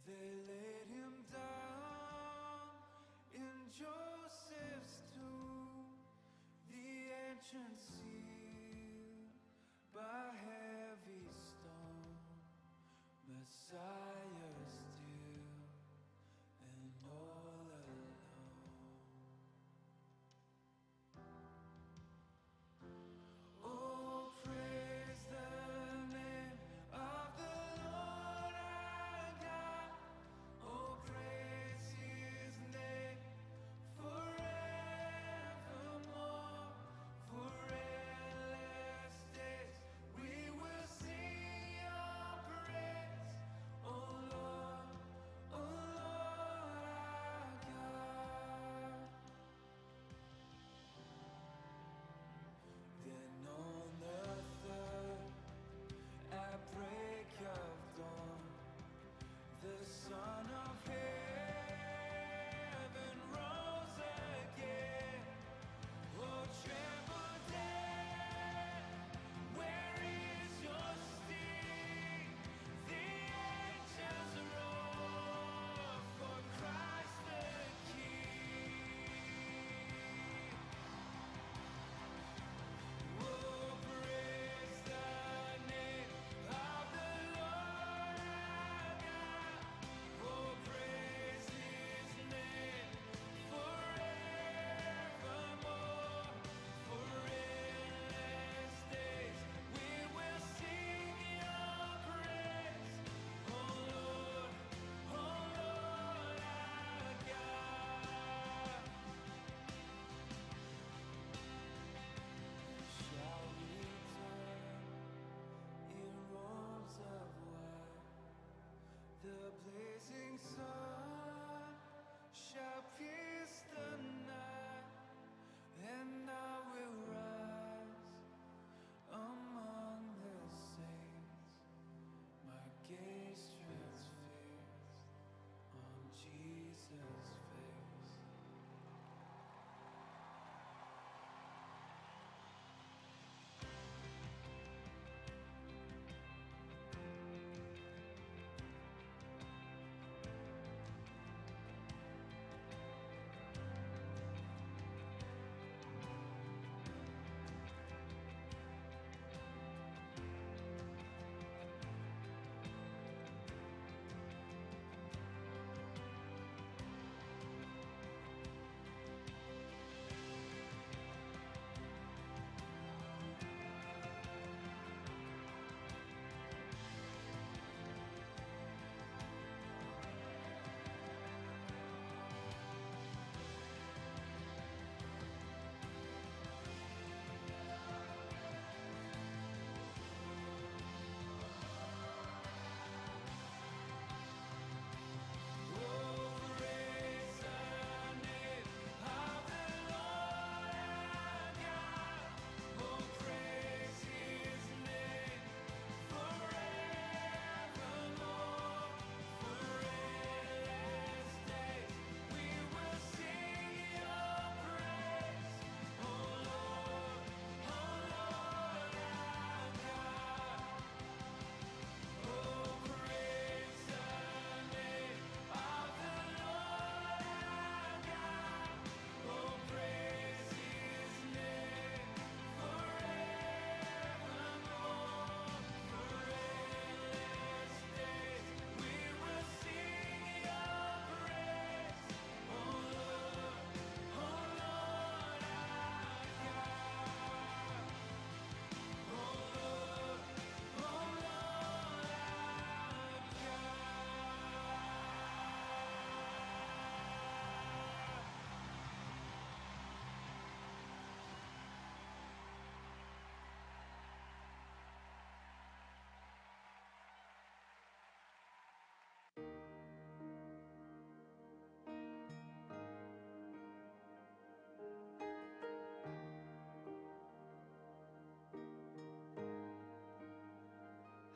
They laid him down in Joseph's tomb, the entrance sealed by heavy stone. Messiah still and all alone. Oh, praise the name of the Lord our God. Oh, praise His name forevermore. For endless days we will sing Your praise. Oh Lord our God. Then on the third, at break of dawn, the Son of Heaven rose again. Oh, tremble death, where is your sting? The angels roar for Christ the King. Oh, praise the name of the Lord our God. Oh, praise His name forevermore. For endless days we will sing Your praise. Oh Lord our God. Shall return in robes of white. The blazing sun shall pierce the night, and I will rise among the saints. My gaze transfixed on Jesus' face.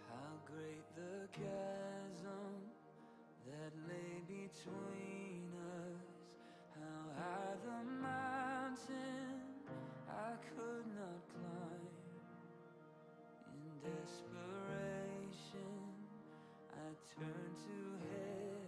How great the chasm that lay between us, how high the mountain I could not climb. In desperation I turned to heaven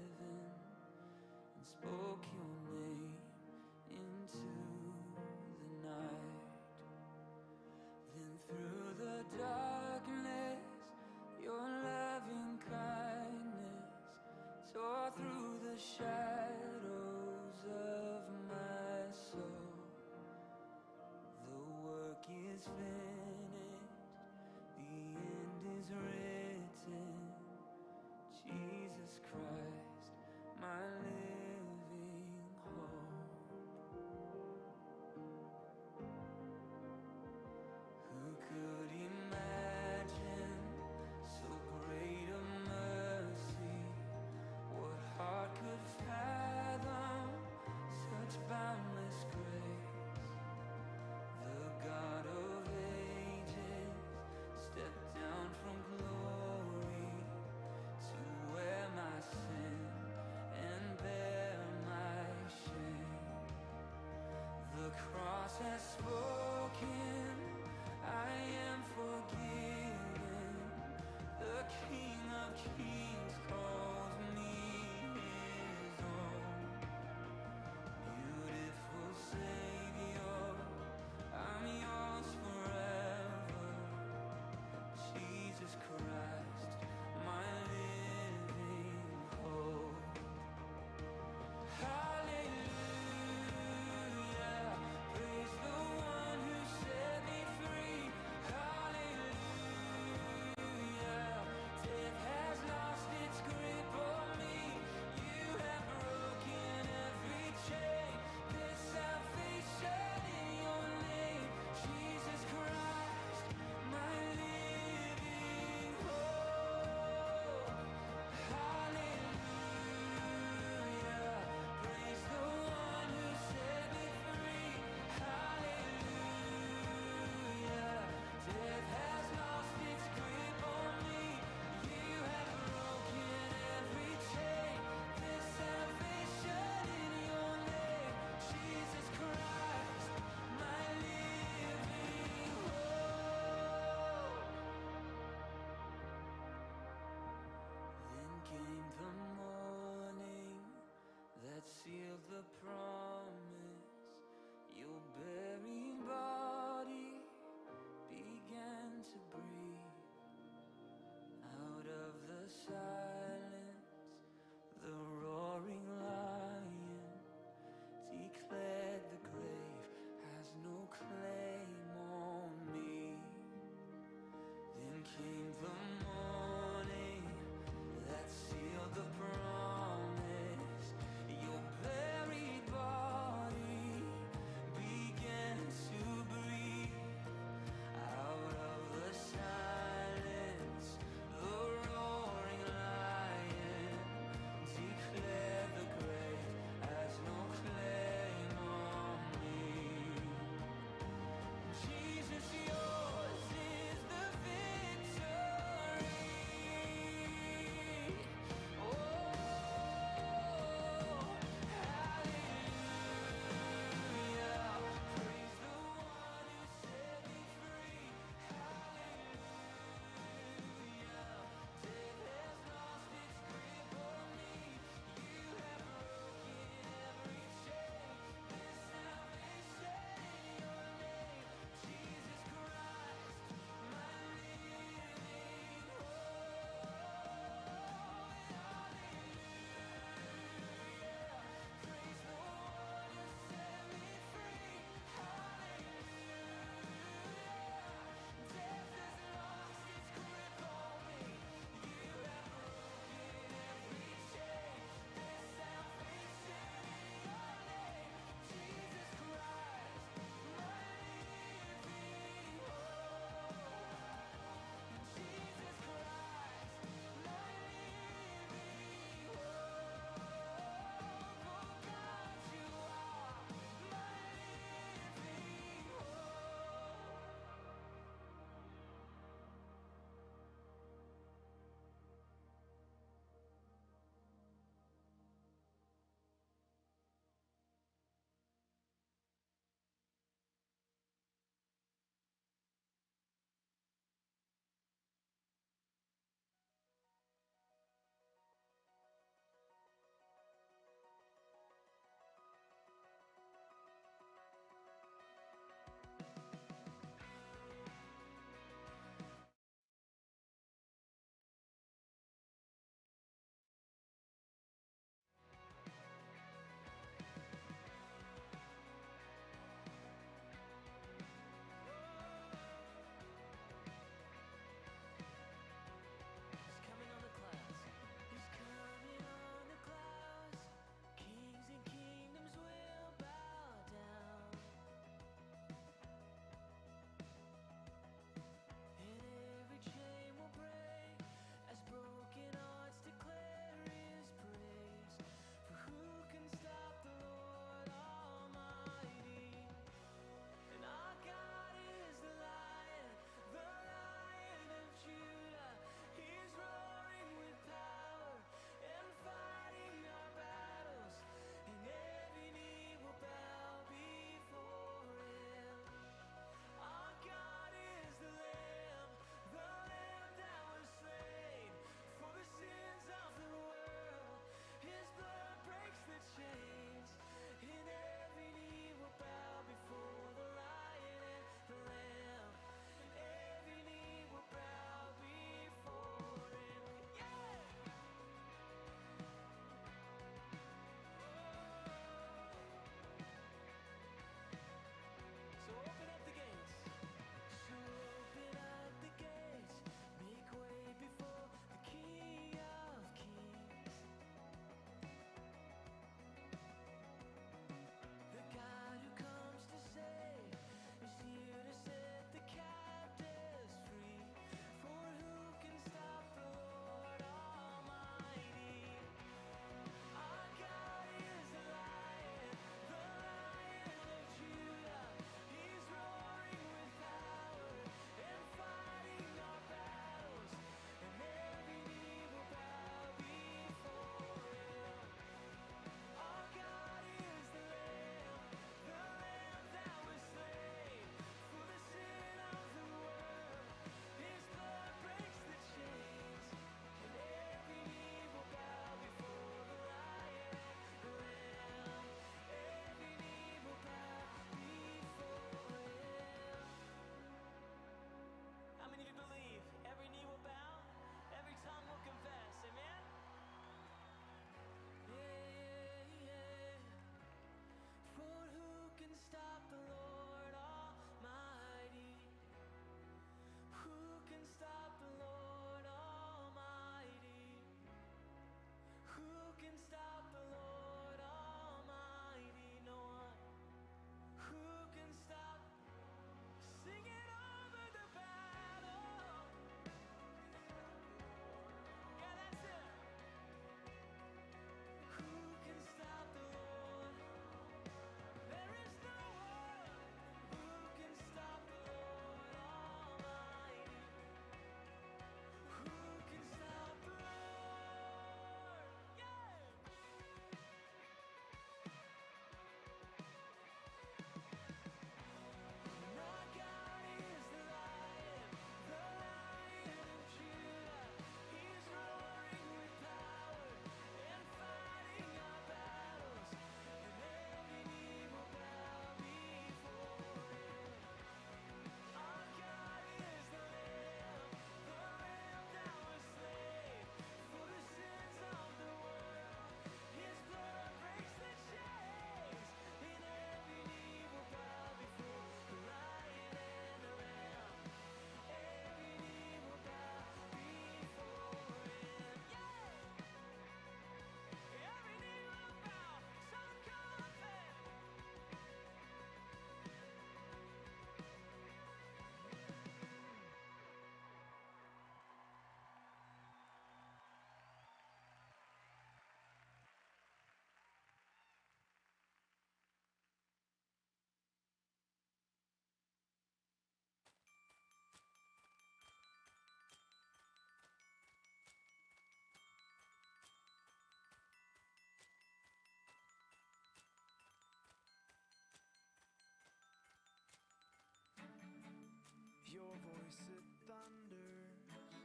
voice it thunders,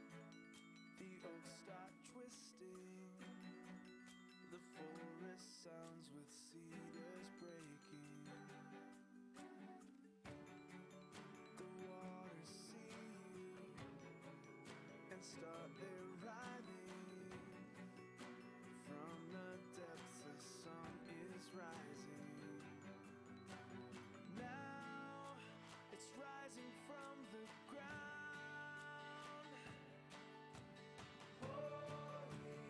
the oaks start twisting, the forest sounds with cedars breaking, the waters see you and start their writhing, from the depths a song is rising. Now it's rising from the ground. Holy, holy,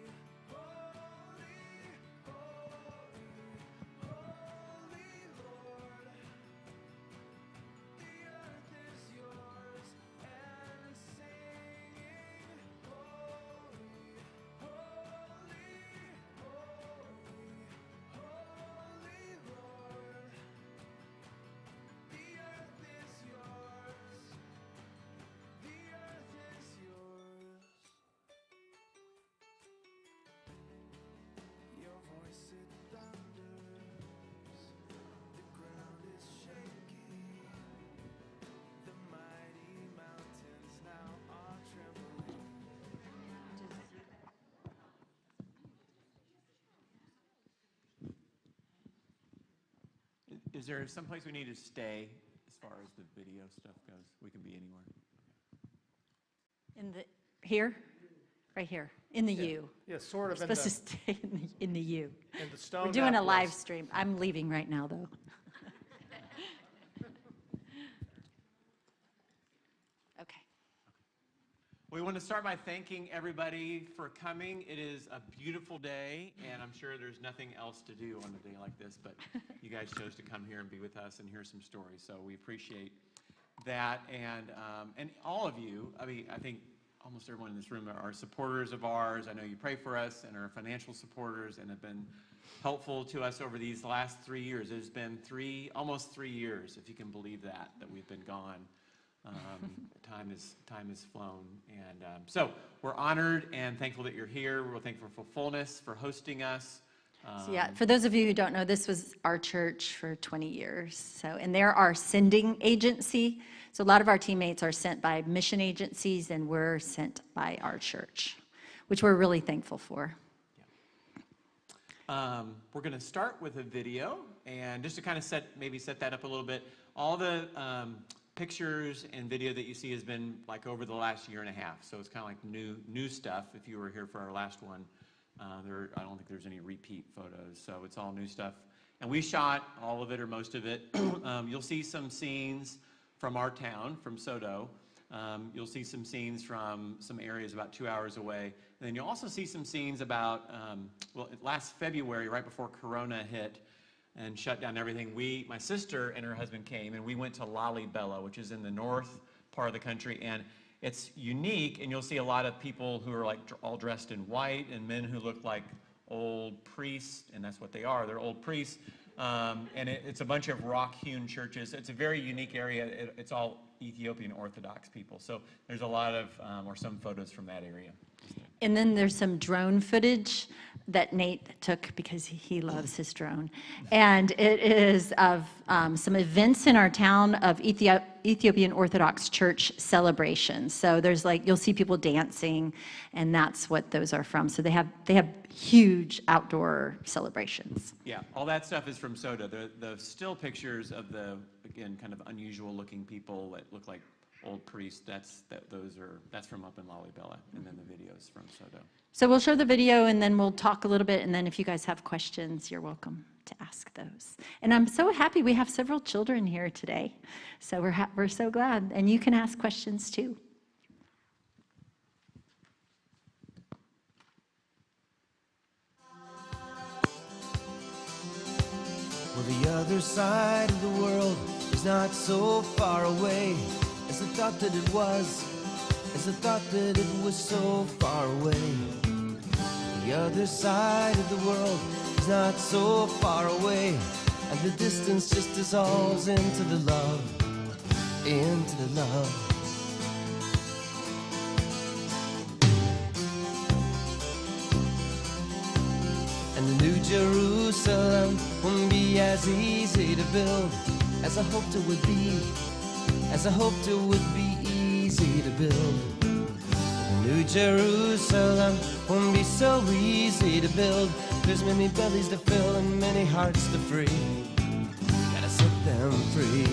holy, holy Lord. The earth is yours and singing. Holy, holy, holy, holy Lord. The earth is yours. The earth is yours. Your voice it thunders. The ground is shaking. The mighty mountains now are trembling. Is there someplace we need to stay as far as the video stuff goes? We can be anywhere. In the, here? Right here, in the U. Yeah, sort of We're in supposed to stay in the U. the stone. We're doing a live apples. stream. I'm leaving right now, though. Okay. We want to start by thanking everybody for coming. It is a beautiful day, and I'm sure there's nothing else to do on a day like this, but you guys chose to come here and be with us and hear some stories, so we appreciate that. And all of you, I mean, I think almost everyone in this room are supporters of ours. I know you pray for us and are financial supporters and have been helpful to us over these last 3 years. It's been almost 3 years, if you can believe that we've been gone. Time has flown, and so we're honored and thankful that you're here. We're thankful for Fullness for hosting us. So yeah, for those of you who don't know, this was our church for 20 years. So, and they're our sending agency. So a lot of our teammates are sent by mission agencies, and we're sent by our church, which we're really thankful for. We're going to start with a video, and just to kind of set that up a little bit. All the pictures and video that you see has been like over the last year and a half, so it's kind of like new stuff. If you were here for our last one, I don't think there's any repeat photos, so it's all new stuff. And we shot all of it or most of it. You'll see some scenes from our town, from Soto. You'll see some scenes from some areas about 2 hours away. And then you'll also see some scenes about, last February, right before Corona hit and shut down everything, my sister and her husband came, and we went to Lalibela, which is in the north part of the country. And it's unique, and you'll see a lot of people who are like all dressed in white, and men who look like old priests, and that's what they are. They're old priests. And it's a bunch of rock-hewn churches. It's a very unique area. It's all Ethiopian Orthodox people. So there's a lot of, or some photos from that area. And then there's some drone footage that Nate took because he loves his drone. And it is of some events in our town of Ethiopian Orthodox Church celebrations. So there's you'll see people dancing, and that's what those are from. So they have huge outdoor celebrations. Yeah, all that stuff is from Soto. The still pictures of the, again, kind of unusual looking people that look like old priests, that's from up in Lalibela, and then the videos from Soto. So we'll show the video, and then we'll talk a little bit, and then if you guys have questions, you're welcome to ask those. And I'm so happy we have several children here today, so we're so glad, and you can ask questions too. Well, the other side of the world is not so far away as I thought that it was, as I thought that it was so far away. The other side of the world is not so far away, and the distance just dissolves into the love, into the love. And the New Jerusalem won't be as easy to build as I hoped it would be, as I hoped it would be easy easy to build. The New Jerusalem won't be so easy to build. There's many bellies to fill and many hearts to free. Gotta set them free.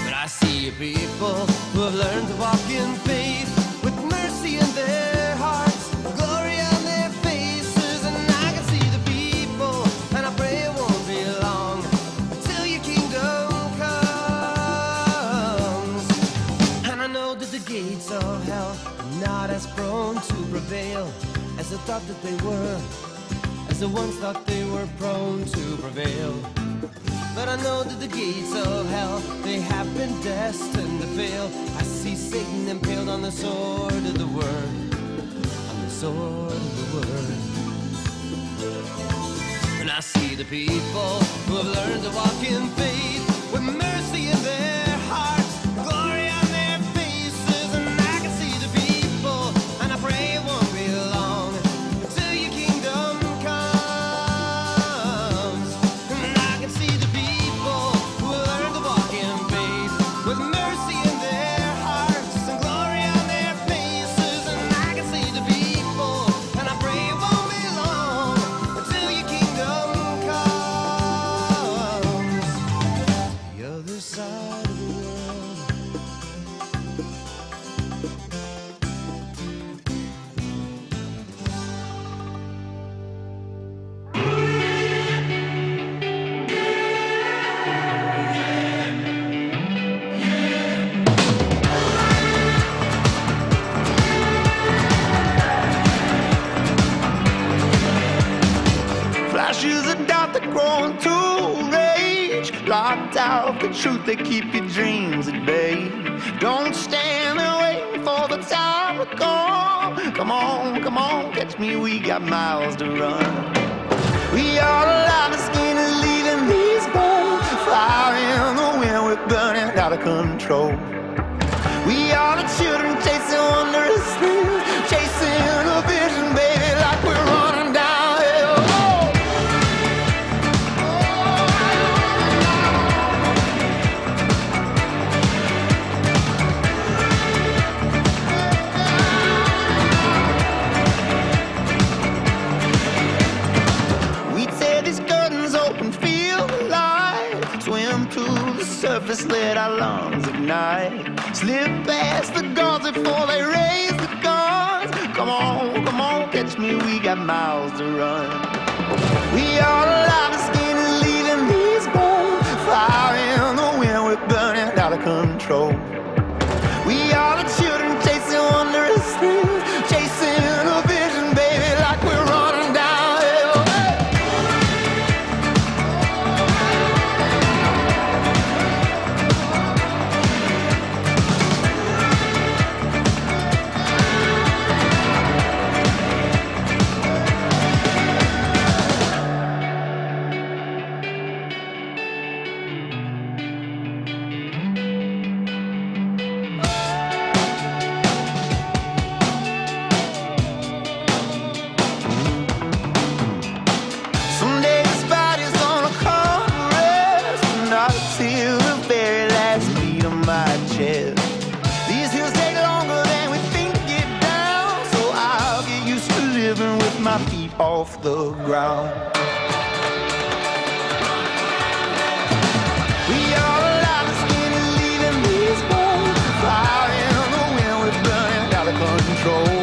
But I see people who have learned to walk in faith, with mercy in their hearts, glory on their faces. And I can see the people, and I pray it won't be long until your kingdom comes. And I know that the gates of hell are not as prone to prevail as I thought that they were, as I once thought they were prone to prevail. But I know that the gates of hell, they have been destined to fail. I see Satan impaled on the sword of the word, on the sword of the word. And I see the people who have learned to walk in faith, with mercy in their hearts, glory on their faces. And I can see the people, and I pray it won't be long until your kingdom comes. And I can see the people who learn to walk in faith, with mercy in their hearts and glory on their faces. And I can see the people, and I pray it won't be long until your kingdom comes. The other side of the world. Flashes of doubt that grow into rage, locked out the truth that keep your dreams at bay. Don't stand and wait for the time to come. Come on, catch me, we got miles to run. We are alive, the skin is leaving these bones. Fire in the wind, we're burning out of control. We are the children chasing wondrous things, chasing a vision, baby, like we're running downhill. We tear these curtains open, feel the light, swim to the surface, let our lungs ignite. Slip past the guards before they raise the guns. Come on, catch me, we got miles to run. We are alive, the skin is leaving these bones. Fire in the wind, we're burning out of control. We are the children chasing wondrous things, chasing a vision, baby, like we're running downhill. Someday this body's gonna come to rest, not till the very last beat of my chest. These hills take longer than we think to get down, so I'll get used to living with my feet off the ground. We are alive, the skin is leaving these bones. Fire in the wind, we're burning out of control.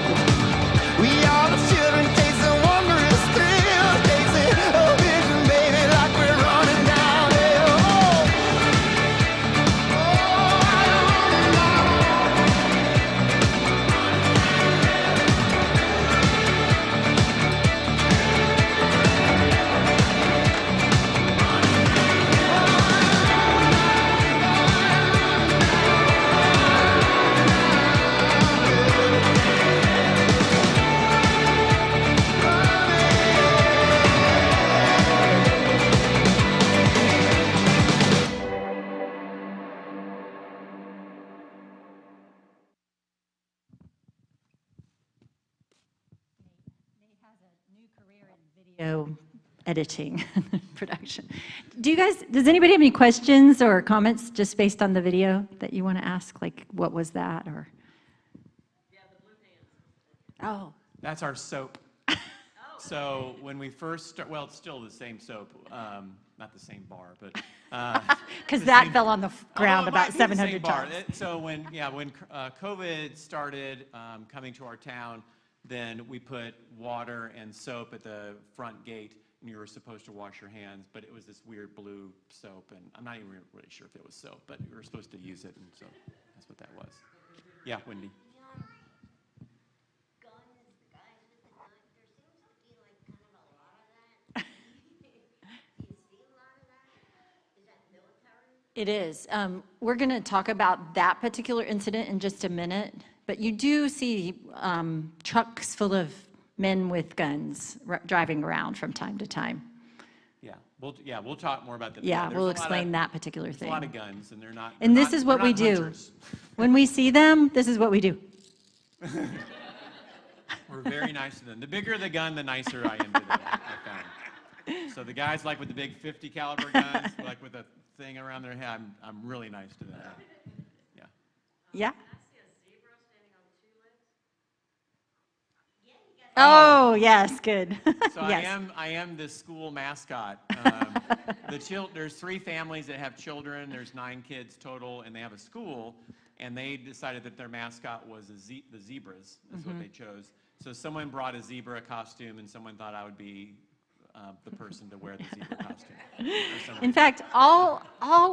We are the children chasing wondrous thrills, chasing a vision, baby, like we're running downhill. Nate has a new career in video editing production. Does anybody have any questions or comments just based on the video that you want to ask? Like, what was that, or? Yeah, the blue pants. Oh. That's our soap. So when we first start, well, it's still the same soap, not the same bar, but. Because that fell on the ground Although it about might be the 700 same bar. times. So when COVID started coming to our town, then we put water and soap at the front gate, and you were supposed to wash your hands, but it was this weird blue soap, and I'm not even really sure if it was soap, but we were supposed to use it, and so that's what that was. Yeah, Wendy. It is. We're going to talk about that particular incident in just a minute, but you do see trucks full of men with guns driving around from time to time. Yeah, we'll talk more about that. Yeah, we'll explain that particular thing. There's a lot of guns, and they're not. And this is what we do. When we see them, this is what we do. We're very nice to them. The bigger the gun, the nicer I am to them, I found. So the guys like with the big 50 caliber guns, like with a thing around their head, I'm really nice to them. Yeah. Yeah. Oh, yes, good. So Yes. I am the school mascot. There's 3 families that have children. There's 9 kids total, and they have a school. And they decided that their mascot was the zebras. Is what they chose. So someone brought a zebra costume, and someone thought I would be the person to wear the zebra costume. In fact, all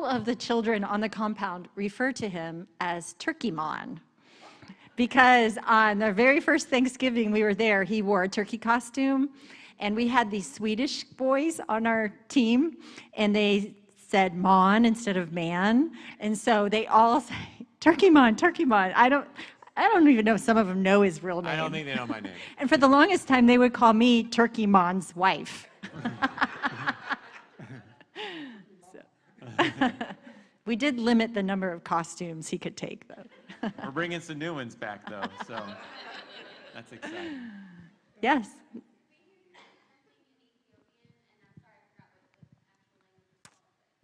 of the children on the compound refer to him as Turkey Mon. Because on the very first Thanksgiving we were there, he wore a turkey costume, and we had these Swedish boys on our team, and they said Mon instead of man, and so they all say, Turkey Mon, Turkey Mon. I don't even know if some of them know his real name. I don't think they know my name. And for the longest time, they would call me Turkey Mon's wife. We did limit the number of costumes he could take, though. We're bringing some new ones back, though, so that's exciting. Yes.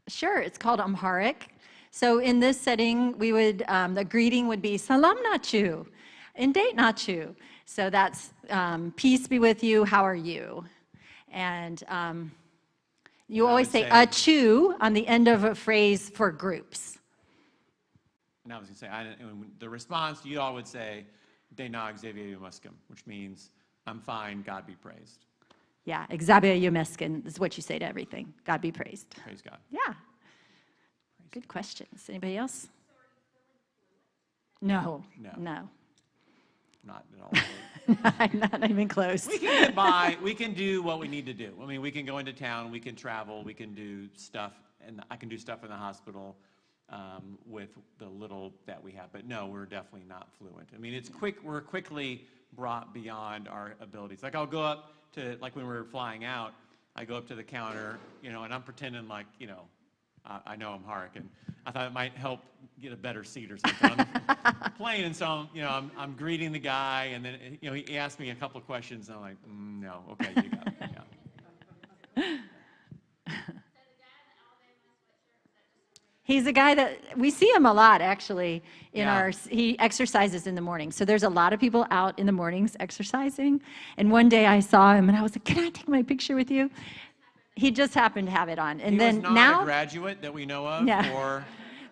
Sure, it's called Amharic. So in this setting, we would the greeting would be Salam Nachu, Indate Nachu. So that's peace be with you. How are you? And you always say achu on the end of a phrase for groups. And I was going to say, the response, you all would say, Denag Xavier Muskim, which means, I'm fine, God be praised. Yeah, Xavier Yumeskin is what you say to everything. God be praised. Praise God. Yeah. Good questions. Anybody else? No. Not at all. I'm not even close. We can get by. We can do what we need to do. I mean, we can go into town. We can travel. We can do stuff. And I can do stuff in the hospital with the little that we have. But no, we're definitely not fluent. I mean, it's quick. We're quickly brought beyond our abilities. Like I'll go up to, like when we're flying out, I go up to the counter, and I'm pretending like, I know Amharic, and I thought it might help get a better seat or something on the plane. And so, I'm greeting the guy, and then, he asked me a couple of questions, and I'm like, no, okay, you got it. Yeah. He's a guy that, we see him a lot, actually, Yeah. he exercises in the morning. So there's a lot of people out in the mornings exercising. And one day I saw him, and I was like, can I take my picture with you? He just happened to have it on. And He then was not now, a graduate that we know of, Yeah. or a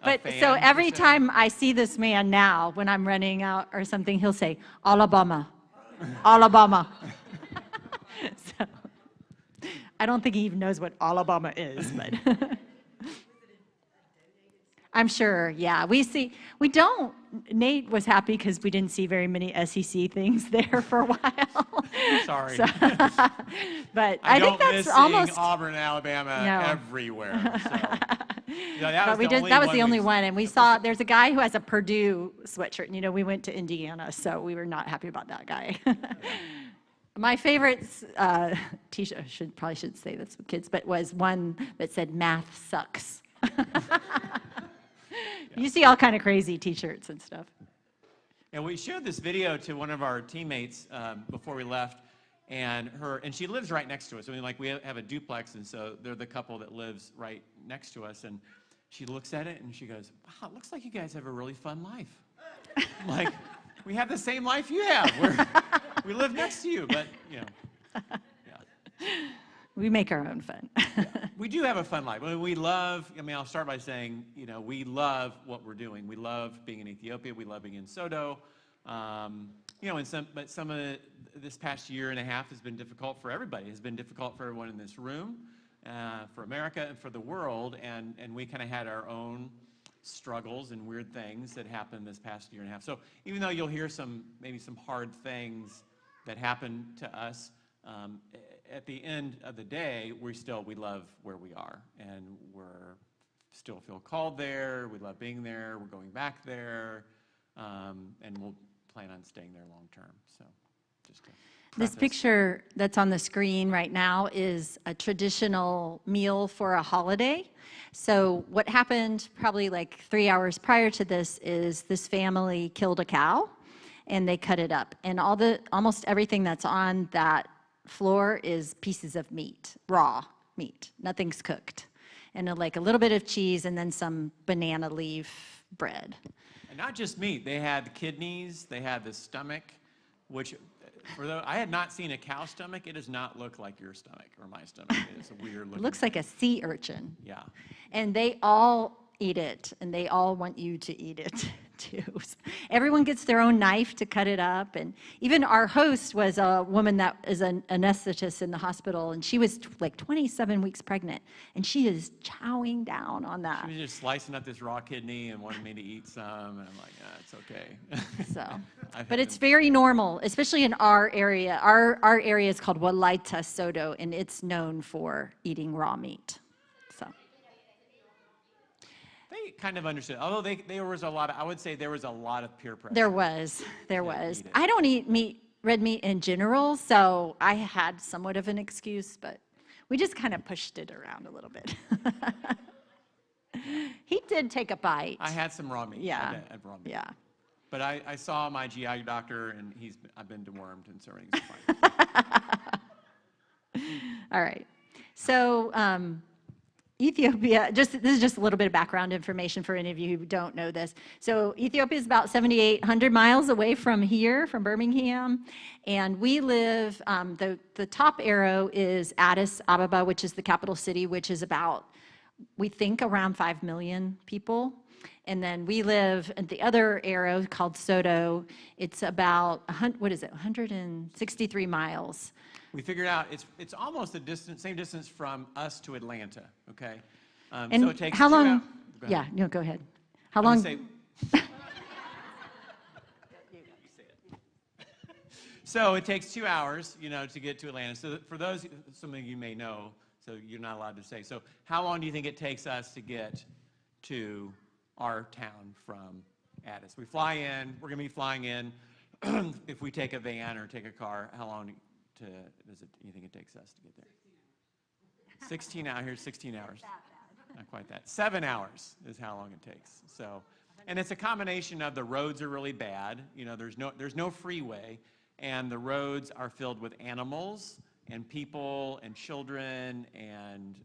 but fan, so per every se. time I see this man now, when I'm running out or something, he'll say, Alabama, Alabama. So I don't think he even knows what Alabama is, but I'm sure, yeah. Nate was happy because we didn't see very many SEC things there for a while. Sorry. So, but I think don't that's miss almost, seeing Auburn, Alabama No. everywhere. So. Yeah, but that was the only one. And we saw, there's a guy who has a Purdue sweatshirt. And, we went to Indiana, so we were not happy about that guy. My favorite t-shirt, probably should say this with kids, but was one that said math sucks. You see all kind of crazy t-shirts and stuff. And we showed this video to one of our teammates before we left, And she lives right next to us. I mean, like, we have a duplex, and so they're the couple that lives right next to us. And she looks at it and she goes, "Wow, it looks like you guys have a really fun life." Like, we have the same life you have. We live next to you, but yeah. We make our own fun. We do have a fun life. We love, I'll start by saying, we love what we're doing. We love being in Ethiopia. We love being in Sodo. But some of this past year and a half has been difficult for everybody. It's been difficult for everyone in this room, for America, and for the world. And we kind of had our own struggles and weird things that happened this past year and a half. So even though you'll hear maybe some hard things that happen to us, at the end of the day, we love where we are, and we're still feel called there. We love being there. We're going back there, and we'll plan on staying there long term. So, just to This preface. picture that's on the screen right now is a traditional meal for a holiday. So what happened probably like 3 hours prior to this is this family killed a cow, and they cut it up, and almost everything that's on that floor is pieces of meat, raw meat. Nothing's cooked. And like a little bit of cheese and then some banana leaf bread. And not just meat. They had the kidneys. They had the stomach, which I had not seen a cow stomach. It does not look like your stomach or my stomach. It is a weird looking. It looks like a sea urchin. Yeah. And they all eat it, and they all want you to eat it too. Everyone gets their own knife to cut it up, and even our host was a woman that is an anesthetist in the hospital, and she was like 27 weeks pregnant, and she is chowing down on that. She was just slicing up this raw kidney and wanted me to eat some, and I'm like, yeah, it's okay. So, I've but had it's them- very normal, especially in our area. Our area is called Walaita Sodo, and it's known for eating raw meat. So. They kind of understood, although there was a lot of, I would say there was a lot of peer pressure. There was. eat it. I don't eat red meat in general, so I had somewhat of an excuse, but we just kind of pushed it around a little bit. He did take a bite. I had some raw meat. Yeah. I had raw meat. Yeah. But I saw my GI doctor, and I've been dewormed, and so everything's fine. All right. So Ethiopia, this is just a little bit of background information for any of you who don't know this. So Ethiopia is about 7,800 miles away from here, from Birmingham. And we live, the top arrow is Addis Ababa, which is the capital city, which is about, we think, around 5 million people. And then we live at the other arrow called Sodo. It's about, 163 miles. We figured out it's almost same distance from us to Atlanta, okay? And so it takes how 2 long? hours. Go ahead. Yeah, no, go ahead. How I'm gonna long? say- So it takes 2 hours, to get to Atlanta. So for those, some of you may know, so you're not allowed to say. So how long do you think it takes us to get to our town from Addis? We fly in. We're going to be flying in. If we take a van or take a car, how long you think it takes us to get there? 16 hours. Here's 16 hours. Not quite that. 7 hours is how long it takes. So, and it's a combination of the roads are really bad. There's no freeway, and the roads are filled with animals and people and children, and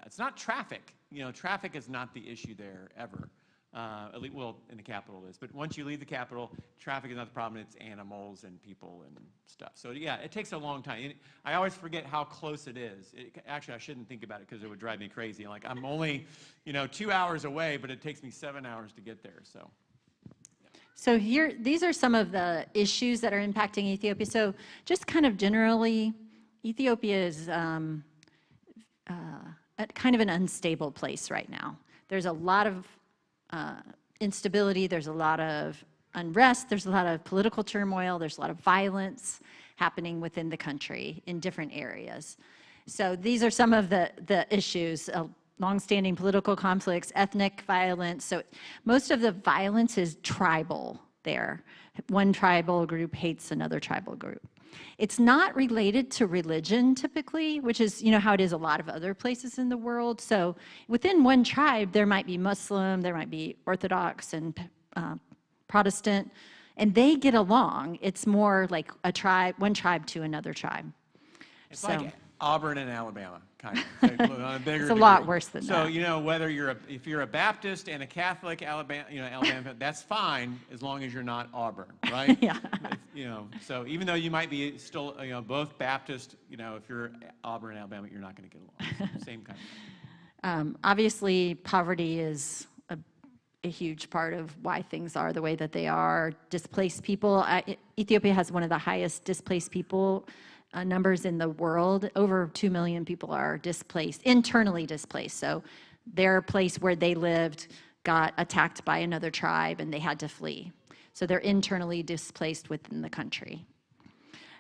it's not traffic. Traffic is not the issue there ever. At least, well, in the capital it is. But once you leave the capital, traffic is not the problem. It's animals and people and stuff. So yeah, it takes a long time. And I always forget how close it is. Actually, I shouldn't think about it because it would drive me crazy. Like, I'm only, 2 hours away, but it takes me 7 hours to get there. So here, these are some of the issues that are impacting Ethiopia. So just kind of generally, Ethiopia is at kind of an unstable place right now. There's a lot of instability, there's a lot of unrest, there's a lot of political turmoil, there's a lot of violence happening within the country in different areas. So these are some of the issues, longstanding political conflicts, ethnic violence. So most of the violence is tribal there. One tribal group hates another tribal group. It's not related to religion typically, which is how it is a lot of other places in the world. So within one tribe, there might be Muslim, there might be Orthodox and Protestant, And they get along. It's more like a tribe, one tribe to another tribe. It's So- like Auburn and Alabama, kind of. It's on a bigger It's a lot degree. worse than so, that. you know, whether if you're a Baptist and a Catholic, Alabama, that's fine as long as you're not Auburn, right? Yeah. You know, so even though you might be still, both Baptist, if you're Auburn and Alabama, you're not going to get along. So, same kind of thing. Obviously, poverty is a huge part of why things are the way that they are. Displaced people. Ethiopia has one of the highest displaced people numbers in the world. Over 2 million people are displaced, internally displaced. So their place where they lived got attacked by another tribe and they had to flee. So they're internally displaced within the country.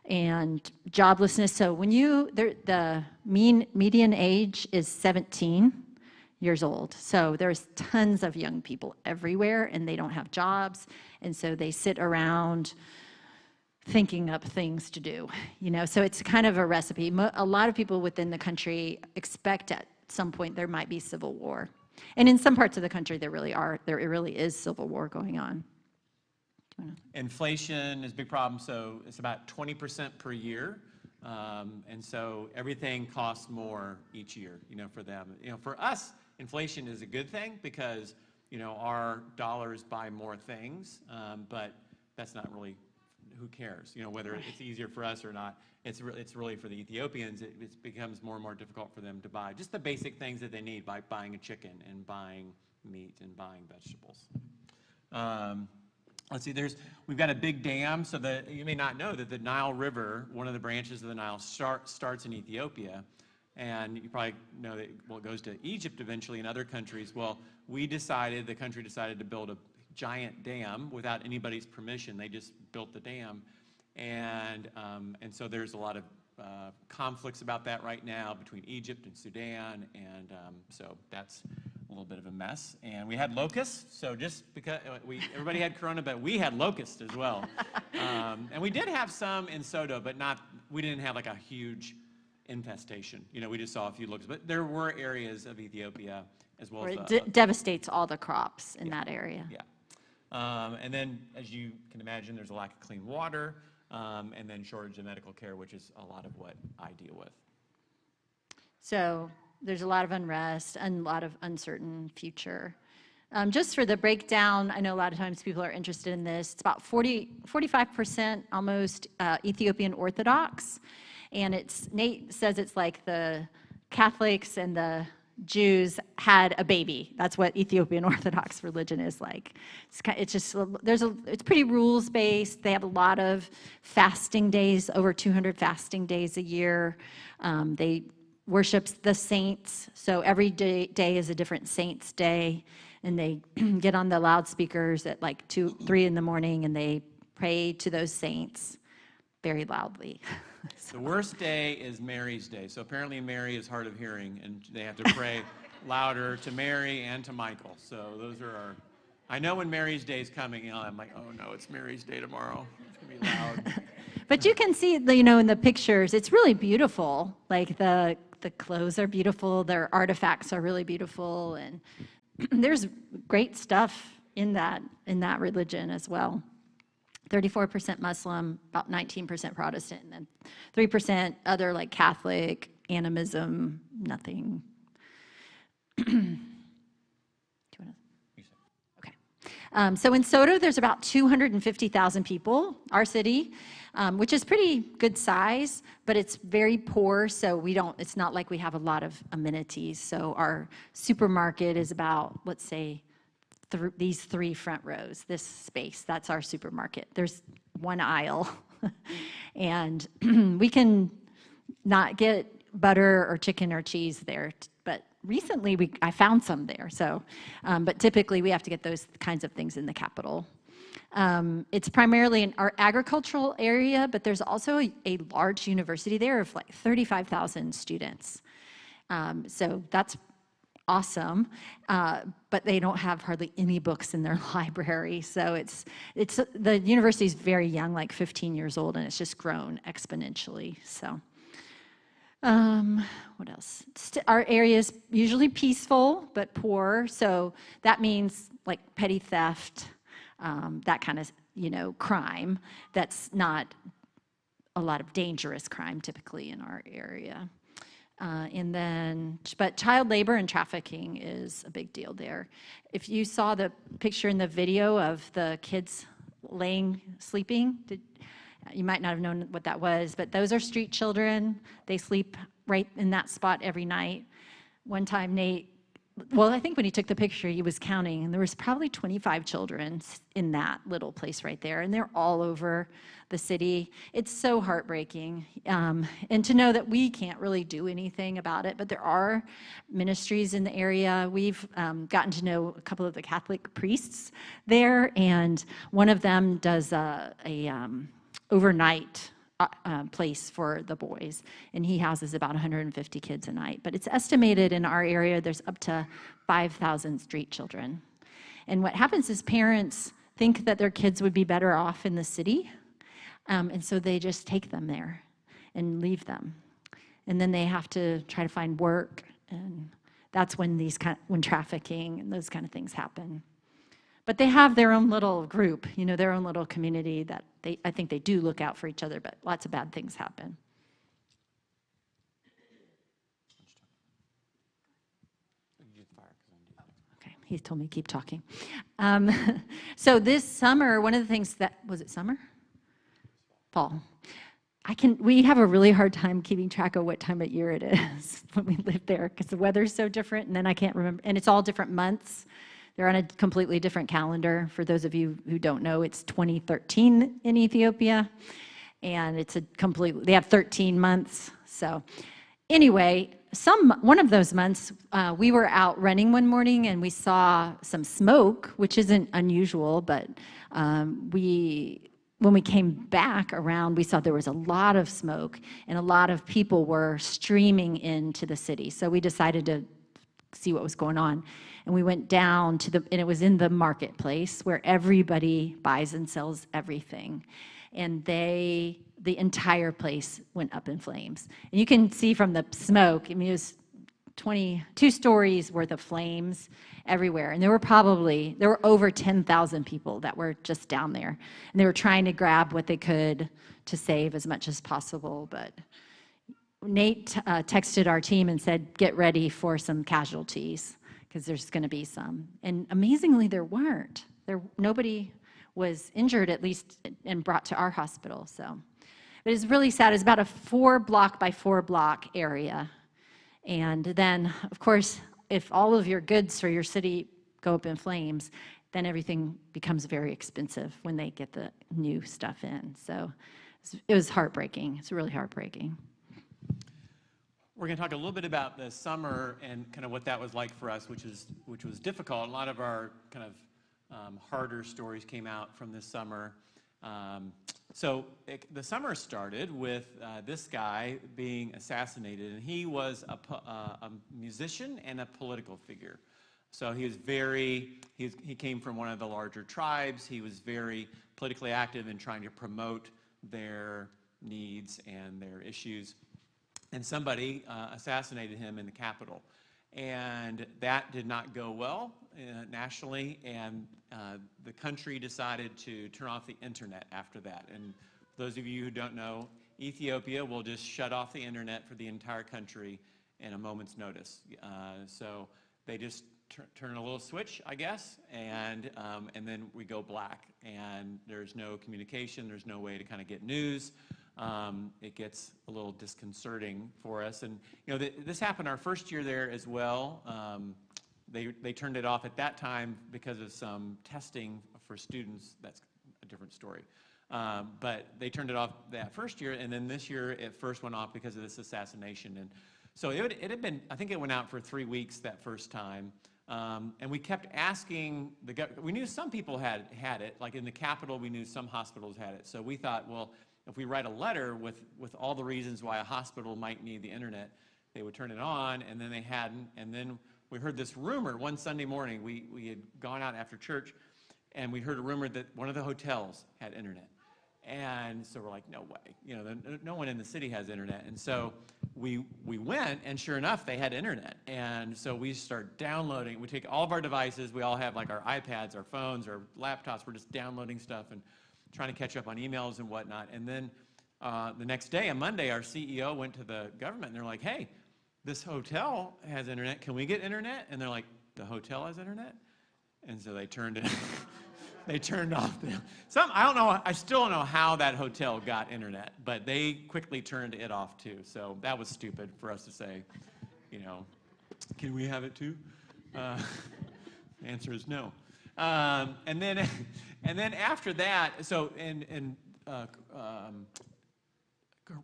And joblessness, so when the median age is 17 years old. So there's tons of young people everywhere and they don't have jobs. And so they sit around thinking up things to do, so it's kind of a recipe. A lot of people within the country expect at some point there might be civil war. And in some parts of the country there really is civil war going on. Inflation is a big problem, so it's about 20% per year. And so everything costs more each year, for them. For us, inflation is a good thing because, our dollars buy more things, but that's not really, who cares? Whether it's easier for us or not, it's really for the Ethiopians, it becomes more and more difficult for them to buy just the basic things that they need by buying a chicken and buying meat and buying vegetables. Let's see, we've got a big dam, so that you may not know that the Nile River, one of the branches of the Nile, starts in Ethiopia. And you probably know that it goes to Egypt eventually and other countries. Well, the country decided to build a giant dam without anybody's permission. They just built the dam. And so there's a lot of conflicts about that right now between Egypt and Sudan. And so that's a little bit of a mess. And we had locusts. So just because everybody had corona, but we had locusts as well. And we did have some in Soto, but we didn't have like a huge infestation. We just saw a few locusts. But there were areas of Ethiopia as well as it devastates all the crops in that area. Yeah. And then, as you can imagine, there's a lack of clean water, and then shortage of medical care, which is a lot of what I deal with. So there's a lot of unrest and a lot of uncertain future. Just for the breakdown, I know a lot of times people are interested in this. It's about 45% almost Ethiopian Orthodox. And Nate says it's like the Catholics and the Jews had a baby. That's what Ethiopian Orthodox religion is like. It's pretty rules based. They have a lot of fasting days, over 200 fasting days a year. They worship the saints. So every day is a different saint's day. And they get on the loudspeakers at like 2, 3 in the morning and they pray to those saints very loudly. The worst day is Mary's day. So apparently Mary is hard of hearing, and they have to pray louder to Mary and to Michael. So those are I know when Mary's day is coming, I'm like, oh no, it's Mary's day tomorrow. It's going to be loud. But you can see, in the pictures, it's really beautiful. Like the clothes are beautiful, their artifacts are really beautiful, and there's great stuff in that religion as well. 34% Muslim, about 19% Protestant, and then 3% other like Catholic, animism, nothing. Do you want to? Okay. So in Soto, there's about 250,000 people, our city, which is pretty good size, but it's very poor, so it's not like we have a lot of amenities. So our supermarket is about, let's say, these 3 front rows, this space, that's our supermarket. There's one aisle, and we can not get butter or chicken or cheese there, but recently I found some there. So, but typically we have to get those kinds of things in the capital. It's primarily in our agricultural area, but there's also a large university there of like 35,000 students. So that's awesome, but they don't have hardly any books in their library. So the university is very young, like 15 years old, and it's just grown exponentially. So, what else? Our area is usually peaceful but poor, so that means like petty theft, that kind of crime. That's not a lot of dangerous crime typically in our area. But child labor and trafficking is a big deal there. If you saw the picture in the video of the kids sleeping, you might not have known what that was, but those are street children. They sleep right in that spot every night. One time I think when he took the picture, he was counting, and there was probably 25 children in that little place right there, and they're all over the city. It's so heartbreaking, and to know that we can't really do anything about it, but there are ministries in the area. We've gotten to know a couple of the Catholic priests there, and one of them does a overnight place for the boys, and he houses about 150 kids a night. But it's estimated in our area there's up to 5,000 street children. And what happens is parents think that their kids would be better off in the city, and so they just take them there and leave them. And then they have to try to find work, and that's when when trafficking and those kind of things happen. But they have their own little group, their own little community that I think they do look out for each other, but lots of bad things happen. Okay, he told me to keep talking. So this summer, one of the things was it summer? Fall. We have a really hard time keeping track of what time of year it is when we live there, because the weather's so different, and then I can't remember, and it's all different months. They're on a completely different calendar. For those of you who don't know, it's 2013 in Ethiopia, and they have 13 months. So anyway, one of those months, we were out running one morning, and we saw some smoke, which isn't unusual, but when we came back around, we saw there was a lot of smoke, and a lot of people were streaming into the city. So we decided to see what was going on. And we went down and it was in the marketplace where everybody buys and sells everything. And the entire place went up in flames. And you can see from the smoke, it was 22 stories worth of flames everywhere. And there were over 10,000 people that were just down there. And they were trying to grab what they could to save as much as possible. But Nate texted our team and said, get ready for some casualties, because there's going to be some. And amazingly, there weren't. Nobody was injured, at least, and brought to our hospital. So, but it's really sad. It's about a 4-block by 4-block area. And then, of course, if all of your goods for your city go up in flames, then everything becomes very expensive when they get the new stuff in. So it was heartbreaking. It's really heartbreaking. We're going to talk a little bit about the summer and kind of what that was like for us, which was difficult. A lot of our kind of harder stories came out from this summer. The summer started with this guy being assassinated, and he was a musician and a political figure. So he came from one of the larger tribes. He was very politically active in trying to promote their needs and their issues. And somebody assassinated him in the Capitol. And that did not go well nationally, and the country decided to turn off the internet after that. And those of you who don't know, Ethiopia will just shut off the internet for the entire country in a moment's notice. So they just turn a little switch, I guess, and then we go black. And there's no communication, there's no way to kind of get news. It gets a little disconcerting for us. And this happened our first year there as well. They turned it off at that time because of some testing for students. That's a different story. But they turned it off that first year, and then this year it first went off because of this assassination. And so it had been, I think it went out for 3 weeks that first time. And we kept asking we knew some people had it, like in the Capitol, we knew some hospitals had it. So we thought, well, if we write a letter with all the reasons why a hospital might need the internet, they would turn it on, and then they hadn't. And then we heard this rumor one Sunday morning. We had gone out after church, and we heard a rumor that one of the hotels had internet. And so we're like, no way. No one in the city has internet. And so we went, and sure enough, they had internet. And so we start downloading. We take all of our devices. We all have like our iPads, our phones, our laptops. We're just downloading stuff. And trying to catch up on emails and whatnot. And then the next day, on Monday, our CEO went to the government, and they're like, hey, this hotel has internet. Can we get internet? And they're like, the hotel has internet? And so they turned it. They turned off I don't know, I still don't know how that hotel got internet, but they quickly turned it off too. So that was stupid for us to say, you know, can we have it too? The answer is no. And then after that, so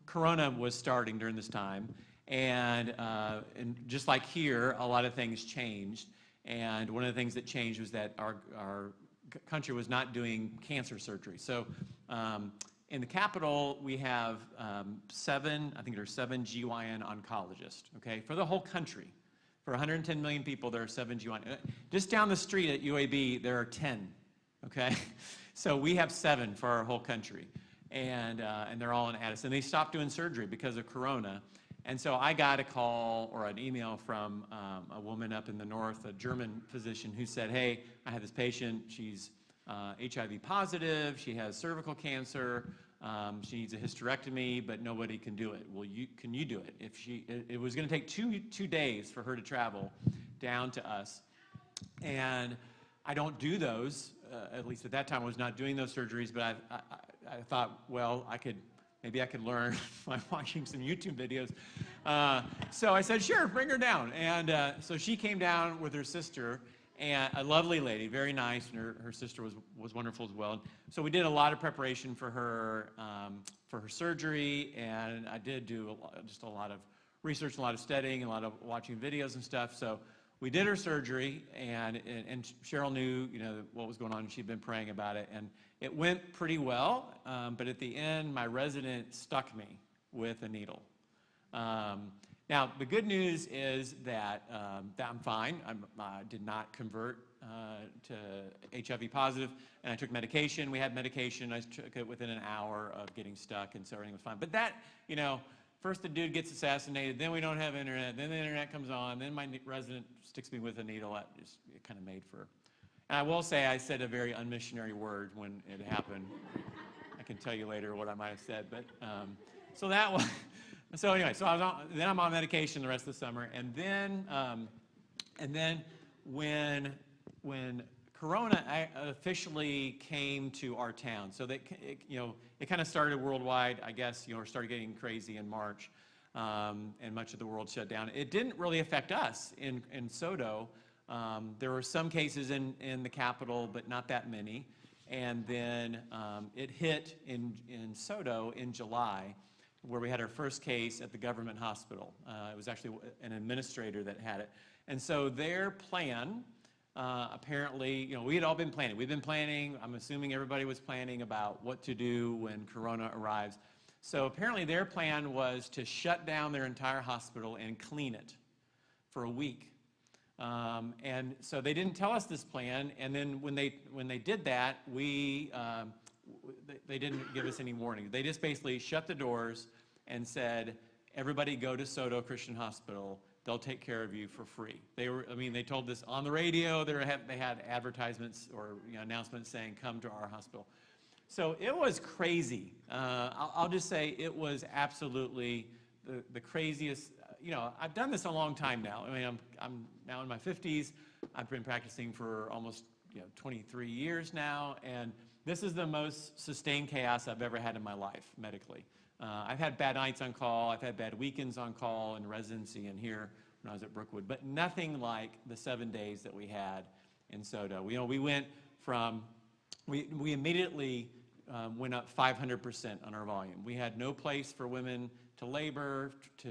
Corona was starting during this time, and just like here, a lot of things changed. And one of the things that changed was that our country was not doing cancer surgery. So in the Capitol, we have I think there are 7 GYN oncologists, okay, for the whole country. For 110 million people, there are 7 GYN. Just down the street at UAB, there are 10, okay? So we have 7 for our whole country, and they're all in Addison. They stopped doing surgery because of Corona. And so I got a call or an email from a woman up in the north, a German physician, who said, hey, I have this patient. She's HIV positive. She has cervical cancer. She needs a hysterectomy, but nobody can do it. Well, can you do it? It was going to take two days for her to travel down to us. And I don't do those. At least at that time, I was not doing those surgeries. But I thought, well, maybe I could learn by watching some YouTube videos. So I said, sure, bring her down. And so she came down with her sister, and a lovely lady, very nice, and her sister was wonderful as well. So we did a lot of preparation for her surgery, and I did do just a lot of research, a lot of studying, a lot of watching videos and stuff. So we did her surgery, and Cheryl knew, what was going on, and she'd been praying about it, and it went pretty well. But at the end, my resident stuck me with a needle. Now, the good news is that I'm fine. I did not convert to HIV positive, and I took medication. We had medication. I took it within an hour of getting stuck, and so everything was fine. But that, first the dude gets assassinated, then we don't have internet, then the internet comes on, then my resident sticks me with a needle. That just kind of made for. And I will say I said a very unmissionary word when it happened. I can tell you later what I might have said, but so that was. So anyway, then I'm on medication the rest of the summer, and then when Corona officially came to our town, so that it kind of started worldwide, I guess. Started getting crazy in March, and much of the world shut down. It didn't really affect us in SoDo. There were some cases in the Capitol, but not that many. And then it hit in SoDo in July, where we had our first case at the government hospital. It was actually an administrator that had it. And so their plan, apparently, we had all been planning. We've been planning. I'm assuming everybody was planning about what to do when Corona arrives. So apparently their plan was to shut down their entire hospital and clean it for a week. And so they didn't tell us this plan. And then when they did that, they didn't give us any warning. They just basically shut the doors and said, everybody go to SoDo Christian Hospital. They'll take care of you for free. They told this on the radio. They had advertisements or announcements saying, come to our hospital. So it was crazy. I'll just say it was absolutely the craziest. I've done this a long time now. I'm now in my 50s. I've been practicing for almost 23 years now, and this is the most sustained chaos I've ever had in my life medically. I've had bad nights on call. I've had bad weekends on call in residency and here when I was at Brookwood, but nothing like the 7 days that we had in SoDo. We went from, we immediately went up 500% on our volume. We had no place for women to labor, to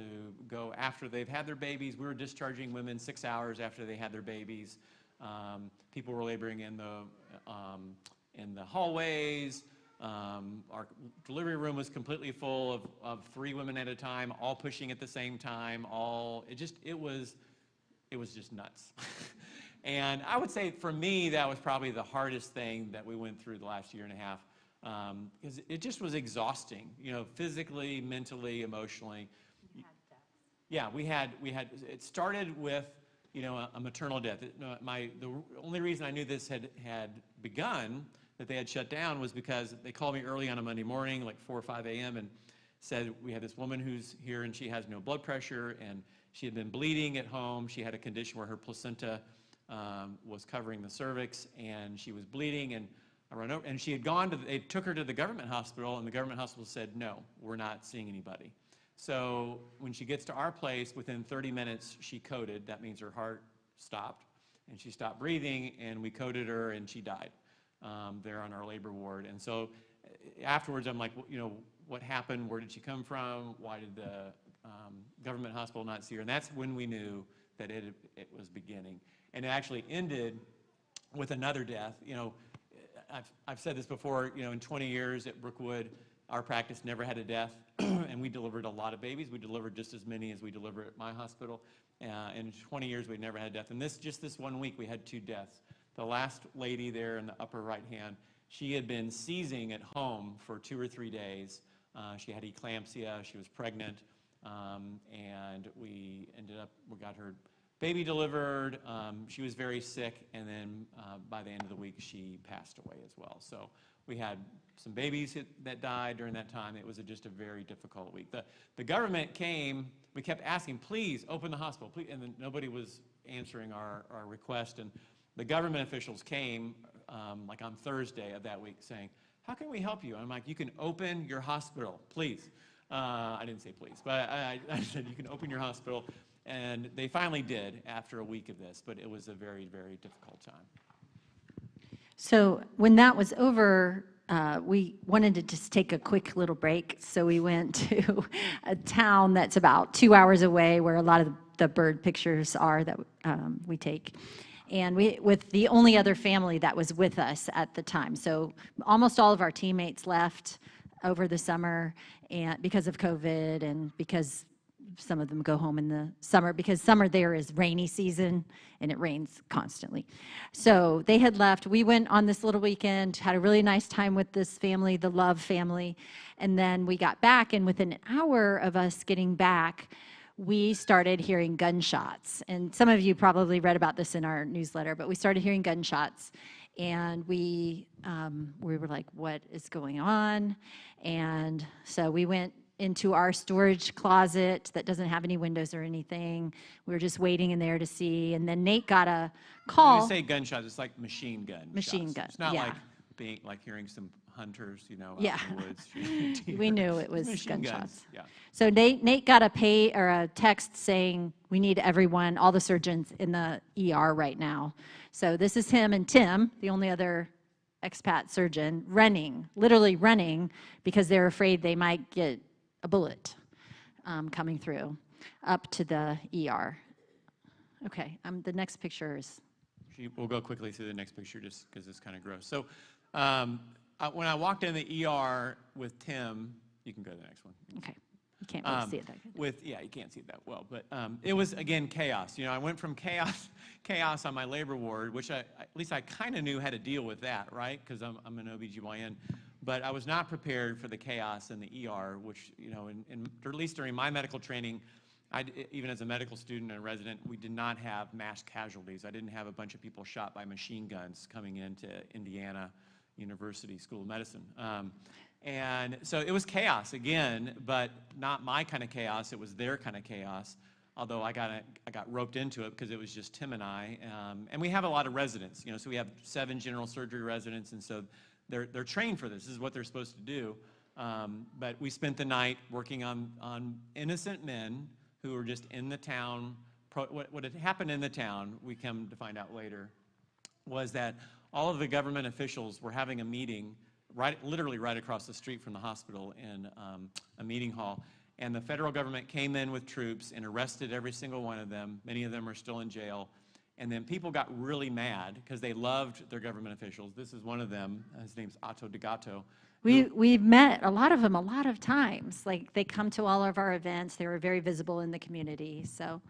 go after they've had their babies. We were discharging women 6 hours after they had their babies. People were laboring in the hallways. Our delivery room was completely full of 3 women at a time, all pushing at the same time. It was just nuts. And I would say for me, that was probably the hardest thing that we went through the last year and a half, because it just was exhausting, physically, mentally, emotionally. Yeah, we had. It started with, a maternal death. The only reason I knew this had begun, that they had shut down was because they called me early on a Monday morning, like 4 or 5 a.m., and said, we had this woman who's here and she has no blood pressure, and she had been bleeding at home. She had a condition where her placenta was covering the cervix, and she was bleeding, and I ran over, and she had gone to, they took her to the government hospital, and the government hospital said, no, we're not seeing anybody. So when she gets to our place, within 30 minutes, she coded. That means her heart stopped, and she stopped breathing, and we coded her, and she died there on our labor ward. And so afterwards, I'm like, well, you know, what happened? Where did she come from? Why did the government hospital not see her? And that's when we knew that it was beginning. And it actually ended with another death. You know, I've said this before, you know, in 20 years at Brookwood, our practice never had a death, and we delivered a lot of babies. We delivered just as many as we deliver at my hospital. In 20 years, we'd never had a death. And just this 1 week, we had 2 deaths. The last lady there in the upper right hand, she had been seizing at home for 2 or 3 days. She had eclampsia, she was pregnant, and we got her baby delivered. She was very sick, and then by the end of the week, she passed away as well. So we had some babies that died during that time. It was just a very difficult week. The government came, we kept asking, please open the hospital, please, and then nobody was answering our request. And the government officials came like on Thursday of that week saying, how can we help you? And I'm like, you can open your hospital, please. I didn't say please, but I said you can open your hospital. And they finally did after a week of this, but it was a very, very difficult time. So when that was over, we wanted to just take a quick little break. So we went to a town that's about 2 hours away where a lot of the bird pictures are that we take. And with the only other family that was with us at the time. So almost all of our teammates left over the summer and because of COVID and because some of them go home in the summer because summer there is rainy season and it rains constantly. So they had left. We went on this little weekend, had a really nice time with this family, the Love family. And then we got back, and within an hour of us getting back, we started hearing gunshots. And some of you probably read about this in our newsletter, but we started hearing gunshots. And we were like, what is going on? And so we went into our storage closet that doesn't have any windows or anything. We were just waiting in there to see. And then Nate got a call. When you say gunshots, it's like machine gun Machine shots. gun, It's not yeah. like hearing some hunters, you know, Yeah. out in the woods shooting deer. We knew it was Machine gunshots. guns, yeah. So Nate got a text saying, we need everyone, all the surgeons in the ER right now. So this is him and Tim, the only other expat surgeon, literally running, because they're afraid they might get a bullet coming through up to the ER. Okay, the next picture is. We'll go quickly through the next picture just because it's kind of gross. So when I walked in the ER with Tim, you can go to the next one. Okay, you can't really see it that good. Yeah, you can't see it that well, but it was, again, chaos. You know, I went from chaos on my labor ward, which at least I kind of knew how to deal with that, right? Because I'm an OBGYN. But I was not prepared for the chaos in the ER, which, you know, or at least during my medical training, even as a medical student and a resident, we did not have mass casualties. I didn't have a bunch of people shot by machine guns coming into Indiana University School of Medicine. And so it was chaos again, but not my kind of chaos. It was their kind of chaos, although I got roped into it because it was just Tim and I. And we have a lot of residents, you know, so we have 7 general surgery residents, and so they're trained for this. This is what they're supposed to do. But we spent the night working on innocent men who were just in the town. What had happened in the town, we come to find out later, was that all of the government officials were having a meeting literally right across the street from the hospital in a meeting hall. And the federal government came in with troops and arrested every single one of them. Many of them are still in jail. And then people got really mad because they loved their government officials. This is one of them. His name's Otto D'Agato. We've met a lot of them a lot of times. Like, they come to all of our events. They were very visible in the community. So,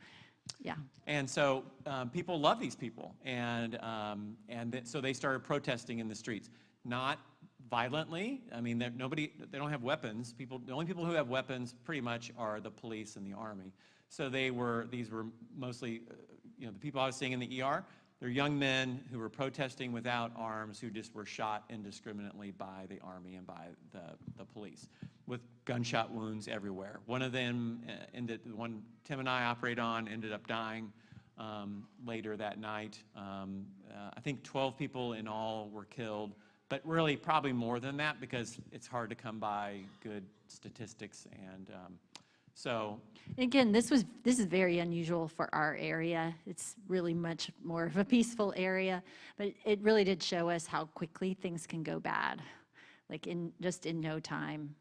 yeah. And so people love these people. So they started protesting in the streets. Not violently. I mean, they don't have weapons. The only people who have weapons pretty much are the police and the army. So these were mostly, you know, the people I was seeing in the ER, they're young men who were protesting without arms, who just were shot indiscriminately by the Army and by the police, with gunshot wounds everywhere. One of them, the one Tim and I operate on, ended up dying later that night. I think 12 people in all were killed, but really probably more than that, because it's hard to come by good statistics. And so again, this is very unusual for our area. It's really much more of a peaceful area, but it really did show us how quickly things can go bad. Like in no time,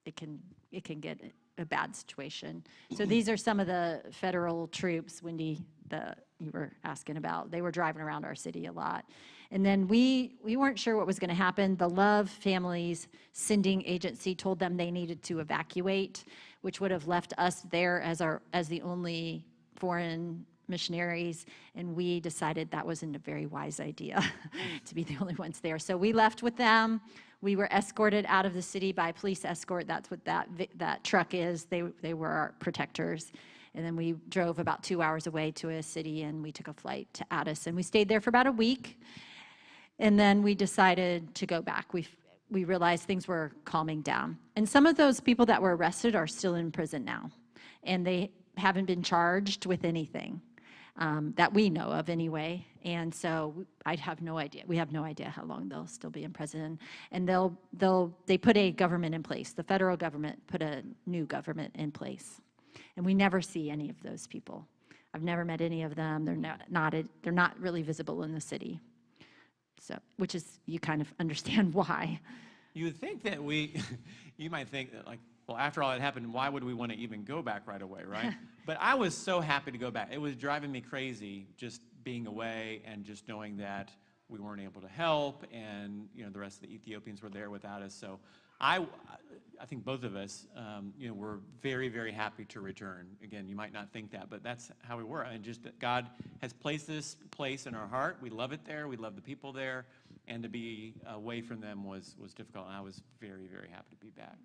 it can get a bad situation. So these are some of the federal troops, Wendy, you were asking about. They were driving around our city a lot. And then we weren't sure what was going to happen. The Love Families Sending Agency told them they needed to evacuate, which would have left us there as the only foreign missionaries, and we decided that wasn't a very wise idea to be the only ones there. So we left with them. We were escorted out of the city by police escort. That's what that truck is. They were our protectors. And then we drove about 2 hours away to a city, and we took a flight to Addis, and we stayed there for about a week. And then we decided to go back. We realized things were calming down. And some of those people that were arrested are still in prison now, and they haven't been charged with anything that we know of anyway. And so I have no idea. We have no idea how long they'll still be in prison. And they put a government in place. The federal government put a new government in place. And we never see any of those people. I've never met any of them. They're not really visible in the city. So, which is, you kind of understand why. you would think that you might think that, like, well, after all that happened, why would we want to even go back right away, right? But I was so happy to go back. It was driving me crazy just being away and just knowing that we weren't able to help, and the rest of the Ethiopians were there without us. So I think both of us, were very, very happy to return. Again, you might not think that, but that's how we were. And just that God has placed this place in our heart. We love it there. We love the people there. And to be away from them was difficult. And I was very, very happy to be back.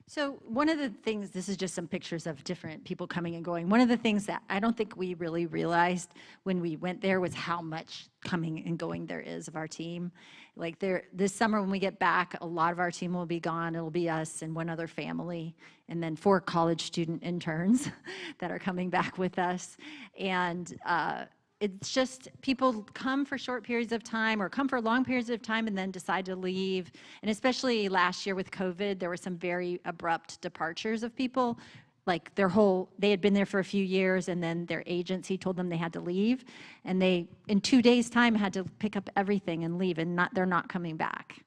So one of the things, this is just some pictures of different people coming and going. One of the things that I don't think we really realized when we went there was how much coming and going there is of our team. Like this summer when we get back, a lot of our team will be gone. It'll be us and one other family, and then 4 college student interns that are coming back with us. And it's just people come for short periods of time or come for long periods of time and then decide to leave. And especially last year with COVID, there were some very abrupt departures of people. Like they had been there for a few years, and then their agency told them they had to leave. And they, in 2 days' time, had to pick up everything and leave, and they're not coming back.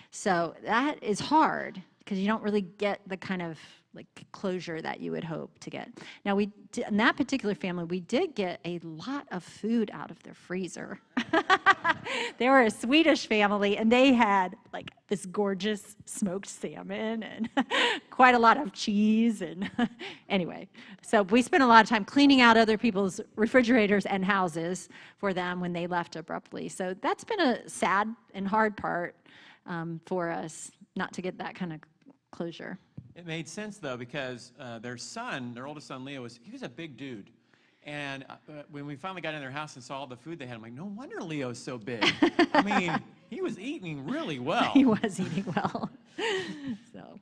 So that is hard because you don't really get the kind of like closure that you would hope to get. Now in that particular family, we did get a lot of food out of their freezer. They were a Swedish family, and they had like this gorgeous smoked salmon and quite a lot of cheese. And anyway, so we spent a lot of time cleaning out other people's refrigerators and houses for them when they left abruptly. So that's been a sad and hard part for us, not to get that kind of closure. It made sense, though, because their oldest son, Leo, he was a big dude. And when we finally got in their house and saw all the food they had, I'm like, no wonder Leo's so big. I mean, he was eating really well. He was eating well. So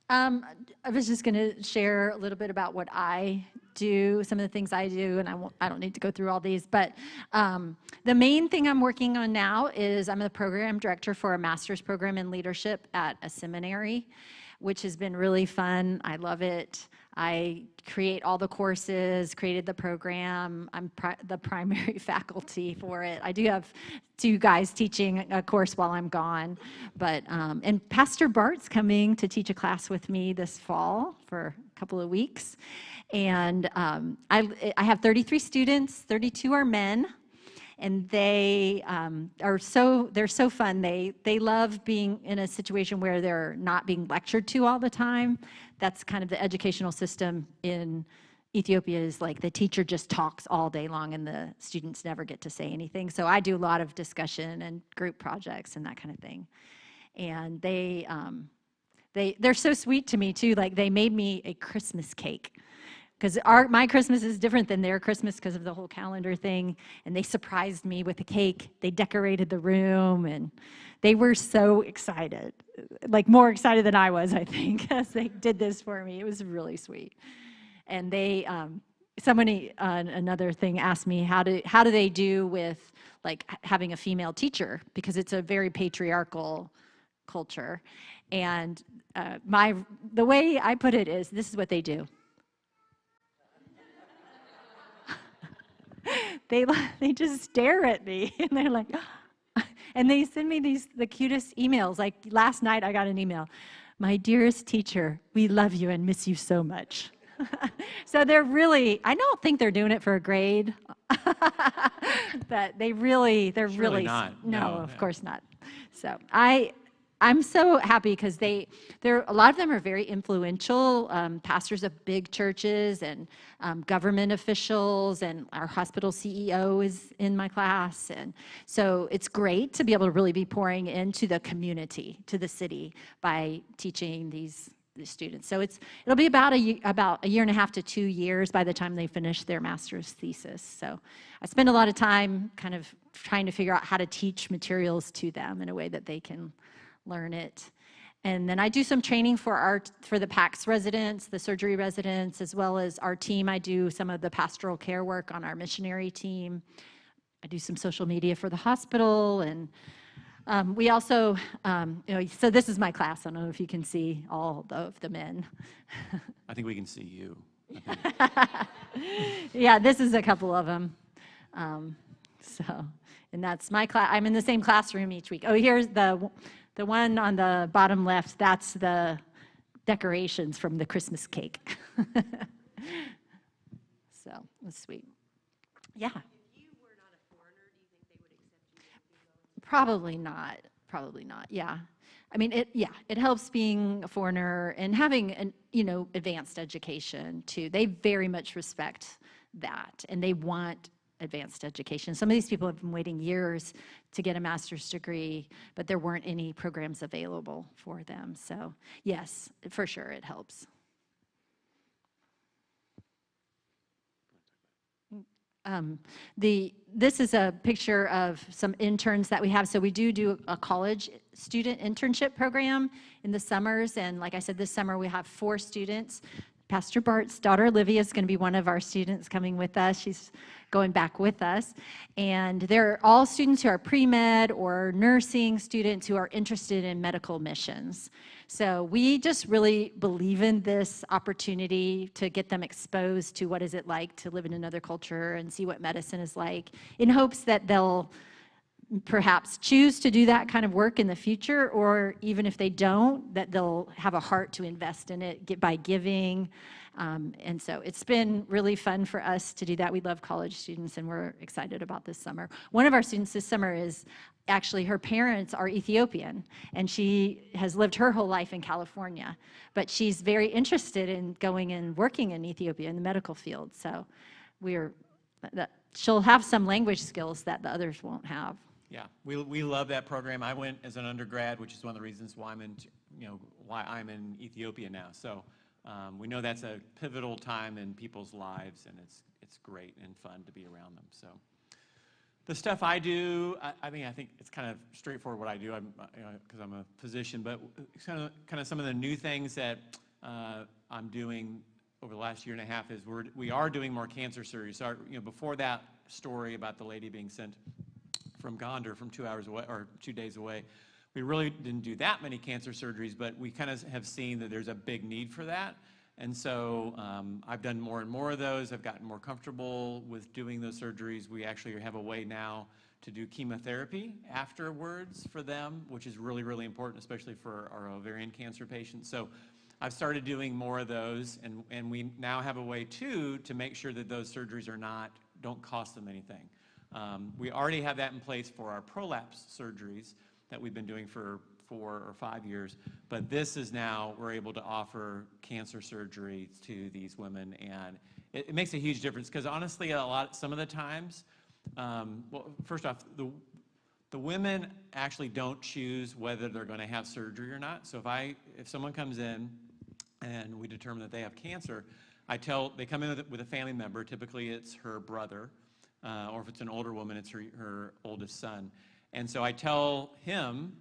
I was just going to share a little bit about what I do, some of the things I do, and I don't need to go through all these, but the main thing I'm working on now is I'm the program director for a master's program in leadership at a seminary, which has been really fun. I love it. I create all the courses, created the program. I'm the primary faculty for it. I do have 2 guys teaching a course while I'm gone, but and Pastor Bart's coming to teach a class with me this fall for a couple of weeks. And I have 33 students, 32 are men. And they're so fun. They love being in a situation where they're not being lectured to all the time. That's kind of the educational system in Ethiopia, is like the teacher just talks all day long and the students never get to say anything. So I do a lot of discussion and group projects and that kind of thing. And they're so sweet to me too. Like they made me a Christmas cake, because my Christmas is different than their Christmas because of the whole calendar thing. And they surprised me with a cake. They decorated the room, and they were so excited, like more excited than I was, I think, as they did this for me. It was really sweet. And they, somebody, another thing asked me, how do they do with like having a female teacher? Because it's a very patriarchal culture. And the way I put it is, this is what they do. They just stare at me, and they're like, and they send me the cutest emails. Like last night I got an email, "My dearest teacher, we love you and miss you so much." So they're really, I don't think they're doing it for a grade, but they're Surely really, not. no, No, of yeah. course not. So I'm so happy because a lot of them are very influential, pastors of big churches and government officials, and our hospital CEO is in my class. And so it's great to be able to really be pouring into the community, to the city, by teaching these students. So it'll be about a year and a half to 2 years by the time they finish their master's thesis. So I spend a lot of time kind of trying to figure out how to teach materials to them in a way that they can learn it. And then I do some training for the PACS residents, the surgery residents, as well as our team. I do some of the pastoral care work on our missionary team. I do some social media for the hospital, and we also, so this is my class. I don't know if you can see all of the men. I think we can see you. Yeah, this is a couple of them. And that's my class. I'm in the same classroom each week. Oh, here's the one on the bottom left. That's the decorations from the Christmas cake. So it's sweet. Yeah. Probably not. Probably not. Yeah. I mean, it helps being a foreigner and having advanced education too. They very much respect that, and they want advanced education. Some of these people have been waiting years to get a master's degree, but there weren't any programs available for them. So yes, for sure it helps. This is a picture of some interns that we have. So we do a college student internship program in the summers. And like I said, this summer we have 4 students. Pastor Bart's daughter, Olivia, is going to be one of our students coming with us. She's going back with us. And they're all students who are pre-med or nursing students who are interested in medical missions. So we just really believe in this opportunity to get them exposed to what is it like to live in another culture and see what medicine is like, in hopes that they'll perhaps choose to do that kind of work in the future, or even if they don't, that they'll have a heart to invest in it by giving. And so it's been really fun for us to do that. We love college students, and we're excited about this summer. One of our students this summer is actually, her parents are Ethiopian, and she has lived her whole life in California, but she's very interested in going and working in Ethiopia in the medical field. So she'll have some language skills that the others won't have. Yeah, we love that program. I went as an undergrad, which is one of the reasons why I'm in Ethiopia now. So we know that's a pivotal time in people's lives, and it's great and fun to be around them. So the stuff I do, I think it's kind of straightforward what I do, because I'm a physician. But it's kind of some of the new things that I'm doing over the last year and a half is we are doing more cancer surgery. So before that story about the lady being sent from Gondar from 2 hours away or 2 days away, we really didn't do that many cancer surgeries, but we kind of have seen that there's a big need for that. And so I've done more and more of those. I've gotten more comfortable with doing those surgeries. We actually have a way now to do chemotherapy afterwards for them, which is really, really important, especially for our ovarian cancer patients. So I've started doing more of those, and we now have a way too to make sure that those surgeries don't cost them anything. We already have that in place for our prolapse surgeries that we've been doing for 4 or 5 years, but this is now, we're able to offer cancer surgery to these women, and it makes a huge difference, because honestly, some of the times, well, first off, the women actually don't choose whether they're going to have surgery or not. So if someone comes in and we determine that they have cancer, they come in with a family member, typically it's her brother, or if it's an older woman, it's her oldest son. And so I tell him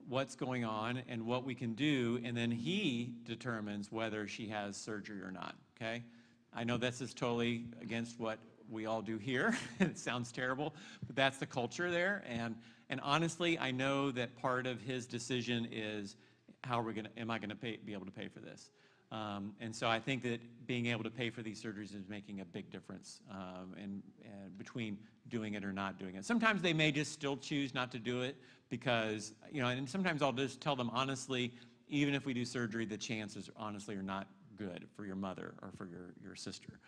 what's going on and what we can do, and then he determines whether she has surgery or not, okay? I know this is totally against what we all do here. It sounds terrible, but that's the culture there. And honestly, I know that part of his decision is am I gonna be able to pay for this? And so I think that being able to pay for these surgeries is making a big difference and between doing it or not doing it. Sometimes they may just still choose not to do it because, and sometimes I'll just tell them honestly, even if we do surgery, the chances honestly are not good for your mother or for your sister.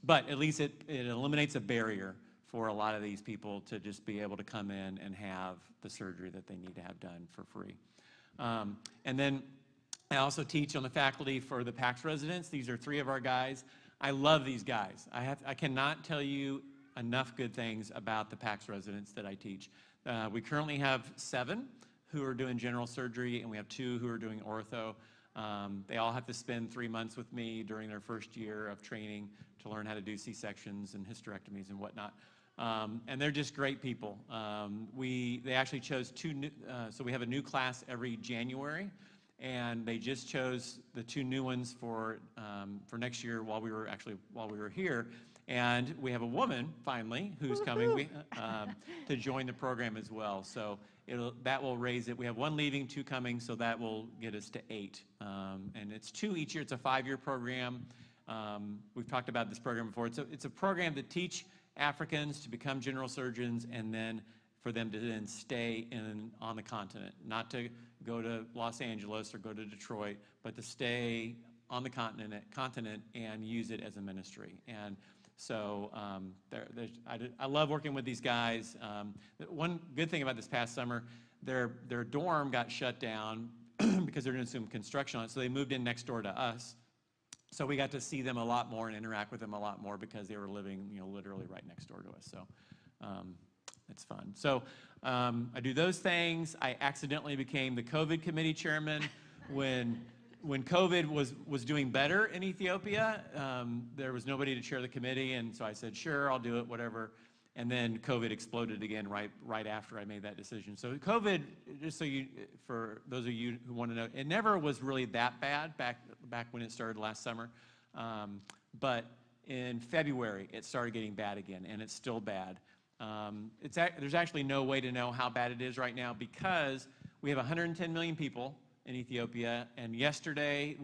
But at least it eliminates a barrier for a lot of these people to just be able to come in and have the surgery that they need to have done for free. And then I also teach on the faculty for the PACS residents. These are 3 of our guys. I love these guys. I cannot tell you enough good things about the PACS residents that I teach. We currently have 7 who are doing general surgery, and we have 2 who are doing ortho. They all have to spend 3 months with me during their first year of training to learn how to do C-sections and hysterectomies and whatnot. And they're just great people. They actually chose 2 new, so we have a new class every January, and they just chose the 2 new ones for next year while we were here. And we have a woman finally who's coming to join the program as well. So that will raise it. We have 1 leaving, 2 coming, so that will get us to 8. And it's 2 each year. It's a 5-year program. We've talked about this program before. It's a program to teach Africans to become general surgeons, and then for them to then stay on the continent, not to go to Los Angeles or go to Detroit, but to stay on the continent and use it as a ministry. And so I love working with these guys. One good thing about this past summer, their dorm got shut down because they're doing some construction on it, so they moved in next door to us. So we got to see them a lot more and interact with them a lot more because they were living, literally right next door to us. So it's fun. So I do those things. I accidentally became the COVID committee chairman when COVID was doing better in Ethiopia. There was nobody to chair the committee, and so I said, sure, I'll do it, whatever. And then COVID exploded again right after I made that decision. So COVID, just so for those of you who want to know, it never was really that bad back when it started last summer. But in February, it started getting bad again, and it's still bad. There's actually no way to know how bad it is right now because we have 110 million people in Ethiopia, and yesterday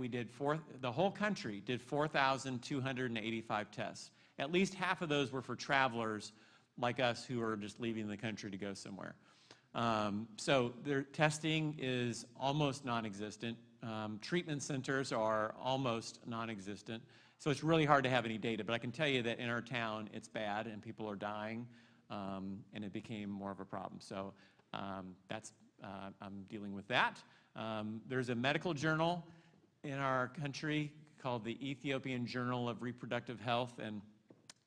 the whole country did 4,285 tests. At least half of those were for travelers like us who are just leaving the country to go somewhere. So their testing is almost non-existent. Treatment centers are almost non-existent. So it's really hard to have any data, but I can tell you that in our town it's bad and people are dying, and it became more of a problem. So I'm dealing with that. There's a medical journal in our country called the Ethiopian Journal of Reproductive Health, and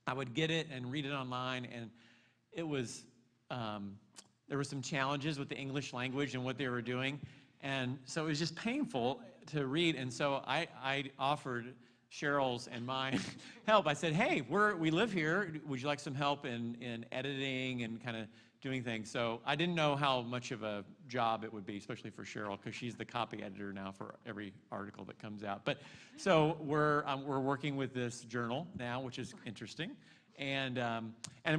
I would get it and read it online, and it was, there were some challenges with the English language and what they were doing, and so it was just painful to read, and so I offered Cheryl's and my help. I said, hey, we live here, would you like some help in editing and kind of doing things? So I didn't know how much of a job it would be, especially for Cheryl, because she's the copy editor now for every article that comes out. But so we're working with this journal now, which is interesting, and I'm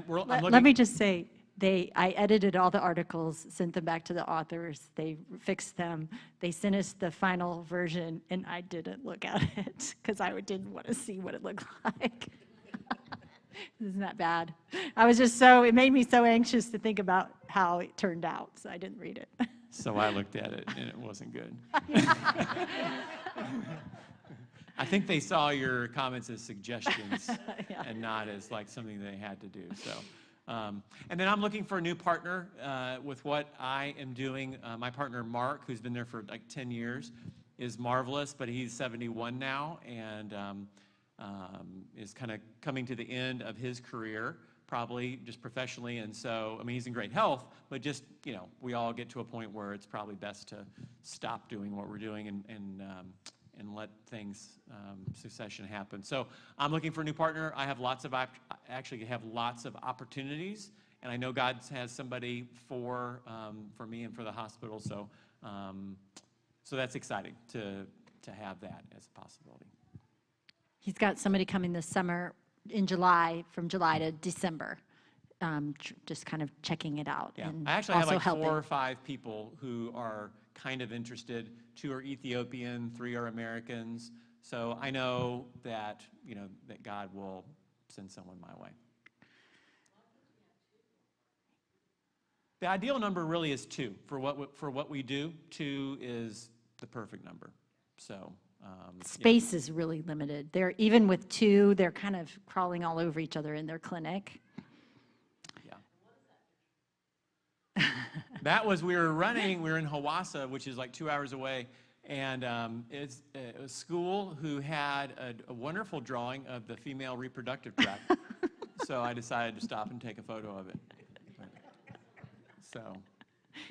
looking. Let me just say, I edited all the articles, sent them back to the authors. They fixed them. They sent us the final version, and I didn't look at it because I didn't want to see what it looked like. Isn't that bad? It made me so anxious to think about how it turned out, so I didn't read it. So I looked at it, and it wasn't good. I think they saw your comments as suggestions Yeah. and not as like something they had to do. So, and then I'm looking for a new partner with what I am doing. My partner, Mark, who's been there for like 10 years, is marvelous, but he's 71 now and is kind of coming to the end of his career, probably just professionally. And so, I mean, he's in great health, but just, we all get to a point where it's probably best to stop doing what we're doing and and let things, succession happen. So I'm looking for a new partner. I have lots of, actually have lots of opportunities, and I know God has somebody for me and for the hospital. So, so that's exciting to have that as a possibility. He's got somebody coming this summer in July, from July to December, just kind of checking it out. Yeah, and I actually have also like helping. 4 or 5 people who are kind of interested. 2 are Ethiopian, 3 are Americans. So I know that, you know, that God will send someone my way. The ideal number really is 2 for what we do. 2 is the perfect number. So Space is really limited. They're, even with 2, they're kind of crawling all over each other in their clinic. yeah. That was, we were in Hawassa, which is like 2 hours away, and it's a school who had a wonderful drawing of the female reproductive tract. So I decided to stop and take a photo of it. So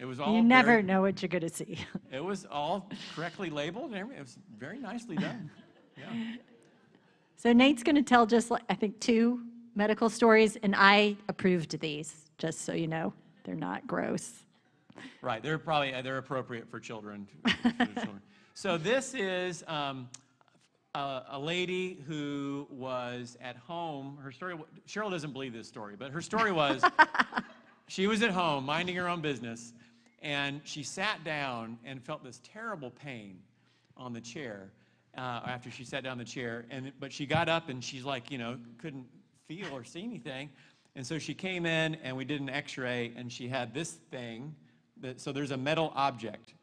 it was all You never know what you're going to see. It was all correctly labeled, and it was very nicely done. Yeah. So Nate's going to tell just, like, I think, 2 medical stories, and I approved these, just so you know. They're not gross. Right, they're appropriate for children. So this is a lady who was at home. Her story, Cheryl doesn't believe this story, but her story was, she was at home minding her own business, and she sat down and felt this terrible pain on the chair after she sat down in the chair. But she got up and she's like, you know, couldn't feel or see anything. And so she came in and we did an x-ray, and she had this thing. So there's a metal object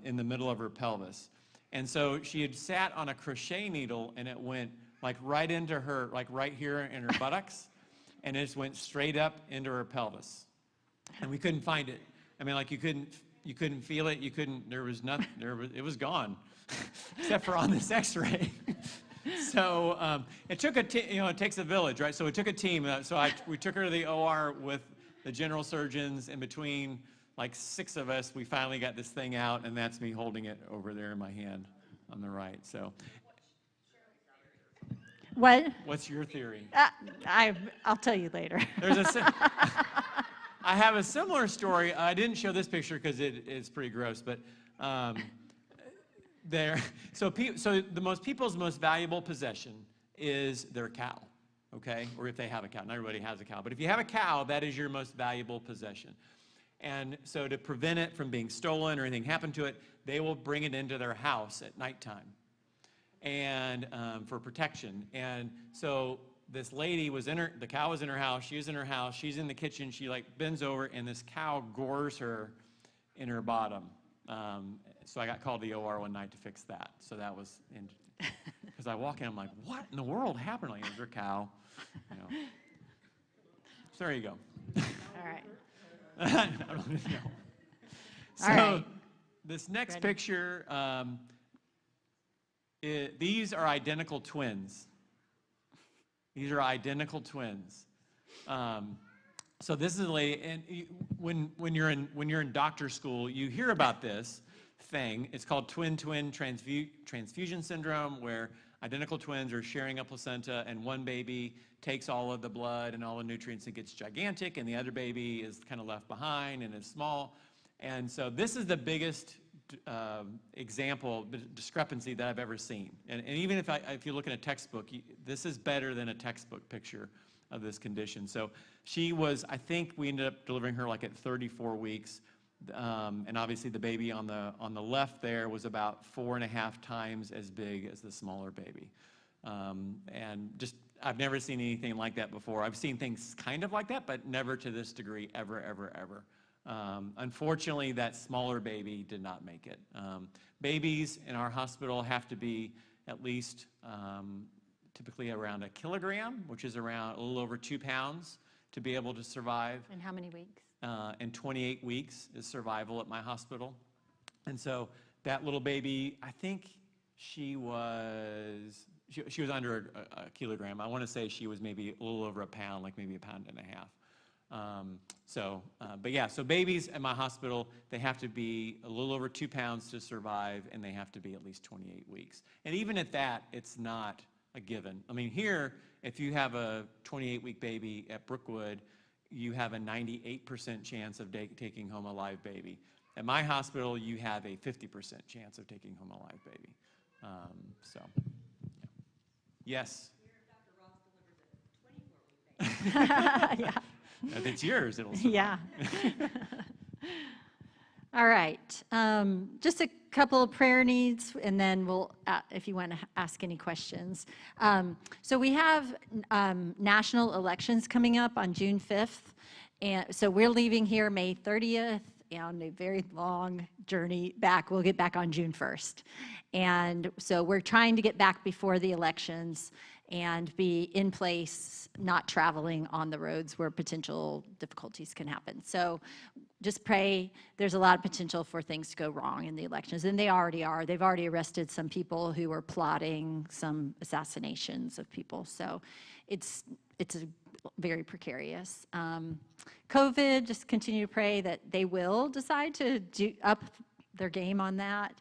in the middle of her pelvis. And so she had sat on a crochet needle, and it went like right into her, like right here in her buttocks, and it just went straight up into her pelvis. And we couldn't find it. I mean, like you couldn't feel it. You couldn't. There was nothing. It was gone, except for on this X-ray. So it took it takes a village, right? So it took a team. We took her to the OR with the general surgeons, and between like 6 of us, we finally got this thing out, and that's me holding it over there in my hand on the right. So. What? What's your theory? I'll tell you later. I have a similar story. I didn't show this picture because it's pretty gross, but so people's most valuable possession is their cow, okay? Or if they have a cow. Not everybody has a cow, but if you have a cow, that is your most valuable possession. And so to prevent it from being stolen or anything happen to it, they will bring it into their house at nighttime, and for protection. And so this lady the cow was in her house, she was in her house, she's in the kitchen, she like bends over, and this cow gores her in her bottom. So I got called to the OR one night to fix that. So that was, because I walk in, I'm like, what in the world happened? Like, it was her cow. You know. So there you go. All right. I don't know. So All right. this next picture, these are identical twins. These are identical twins. So this is a lady, and when you're in doctor school, you hear about this thing. It's called twin-twin transfusion syndrome, where identical twins are sharing a placenta, and one baby takes all of the blood and all the nutrients and gets gigantic, and the other baby is kind of left behind and is small. And so this is the biggest example, discrepancy that I've ever seen. And even if you look in a textbook, this is better than a textbook picture of this condition. So she was, I think we ended up delivering her like at 34 weeks. And obviously the baby on the left there was about 4.5 times as big as the smaller baby. And just, I've never seen anything like that before. I've seen things kind of like that, but never to this degree, ever, ever, ever. Unfortunately, that smaller baby did not make it. Babies in our hospital have to be at least typically around 1 kilogram, which is around a little over 2 pounds, to be able to survive. And how many weeks? And 28 weeks is survival at my hospital. And so that little baby, I think she was under a kilogram. I want to say she was maybe a little over 1 pound, like maybe 1.5 pounds. But yeah, so babies at my hospital, they have to be a little over 2 pounds to survive, and they have to be at least 28 weeks. And even at that, it's not a given. I mean, here, if you have a 28-week baby at Brookwood, you have a 98% chance of taking home a live baby. At my hospital, you have a 50% chance of taking home a live baby. Yes? Yeah. If it's yours, it'll survive. Yeah. All right. Just a couple of prayer needs, and then we'll, if you want to ask any questions. So we have national elections coming up on June 5th. And so we're leaving here May 30th on a very long journey back. We'll get back on June 1st. And so we're trying to get back before the elections and be in place, not traveling on the roads where potential difficulties can happen. So just pray. There's a lot of potential for things to go wrong in the elections, and they already are. They've already arrested some people who were plotting some assassinations of people. So it's a very precarious. COVID, just continue to pray that they will decide to up their game on that.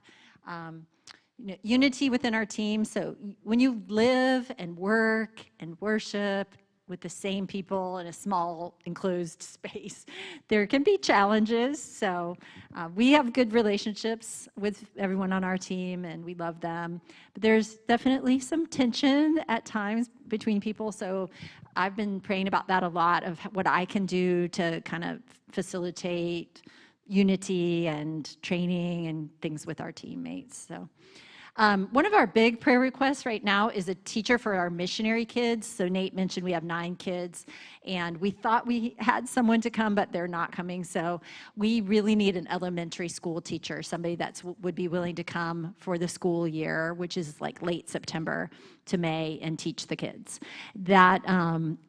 Unity within our team. So when you live and work and worship with the same people in a small enclosed space, there can be challenges. So we have good relationships with everyone on our team, and we love them. But there's definitely some tension at times between people. So I've been praying about that a lot, of what I can do to kind of facilitate unity and training and things with our teammates. So one of our big prayer requests right now is a teacher for our missionary kids. So Nate mentioned we have 9 kids, and we thought we had someone to come, but they're not coming. So we really need an elementary school teacher, somebody that would be willing to come for the school year, which is like late September to May, and teach the kids. That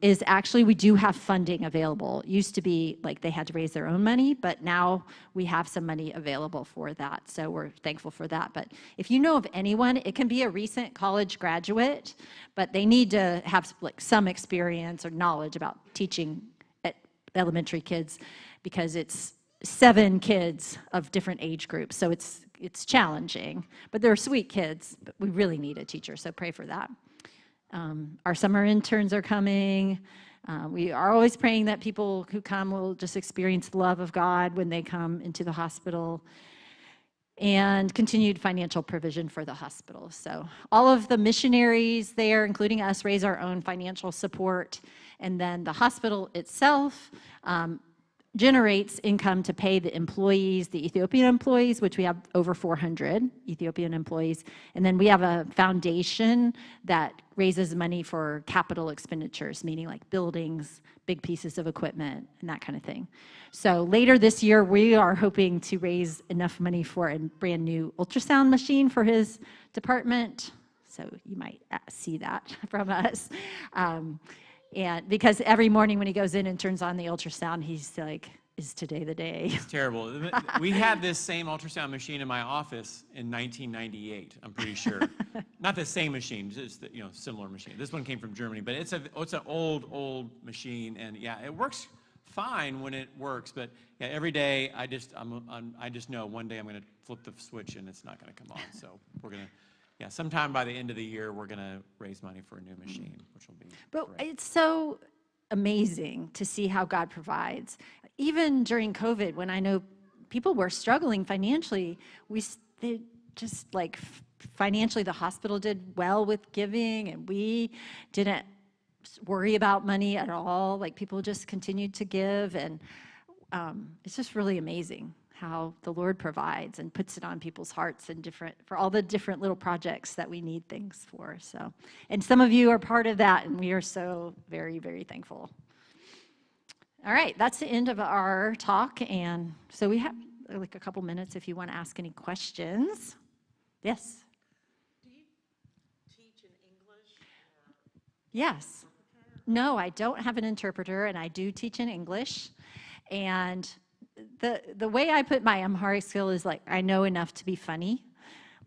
is actually, we do have funding available. It used to be like they had to raise their own money, but now we have some money available for that. So we're thankful for that. But if you know of anyone, it can be a recent college graduate, but they need to have like some experience or knowledge about teaching at elementary kids, because it's 7 kids of different age groups. So it's challenging, but they're sweet kids, but we really need a teacher, so pray for that. Our summer interns are coming. We are always praying that people who come will just experience the love of God when they come into the hospital, and continued financial provision for the hospital. So all of the missionaries there, including us, raise our own financial support, and then the hospital itself generates income to pay the employees, the Ethiopian employees, which we have over 400 Ethiopian employees. And then we have a foundation that raises money for capital expenditures, meaning like buildings, big pieces of equipment, and that kind of thing. So later this year, we are hoping to raise enough money for a brand new ultrasound machine for his department. So you might see that from us. And because every morning when he goes in and turns on the ultrasound, he's like, is today the day? It's terrible. We had this same ultrasound machine in my office in 1998, I'm pretty sure. Not the same machine, just similar machine. This one came from Germany, but it's an old machine, and yeah, it works fine when it works, but yeah, every day I just know one day I'm going to flip the switch and it's not going to come on. So we're going to. Yeah, sometime by the end of the year, we're going to raise money for a new machine, which will be But great. it's so amazing to see how God provides. Even during COVID, when I know people were struggling financially, they just like financially, the hospital did well with giving, and we didn't worry about money at all. Like people just continued to give, and it's just really amazing how the Lord provides and puts it on people's hearts and for all the different little projects that we need things for. So, and some of you are part of that, and we are so very, very thankful. All right, that's the end of our talk, and so we have like a couple minutes if you want to ask any questions. Yes? Do you teach in English? Yes. No, I don't have an interpreter, and I do teach in English. And the way I put my Amharic skill is like, I know enough to be funny,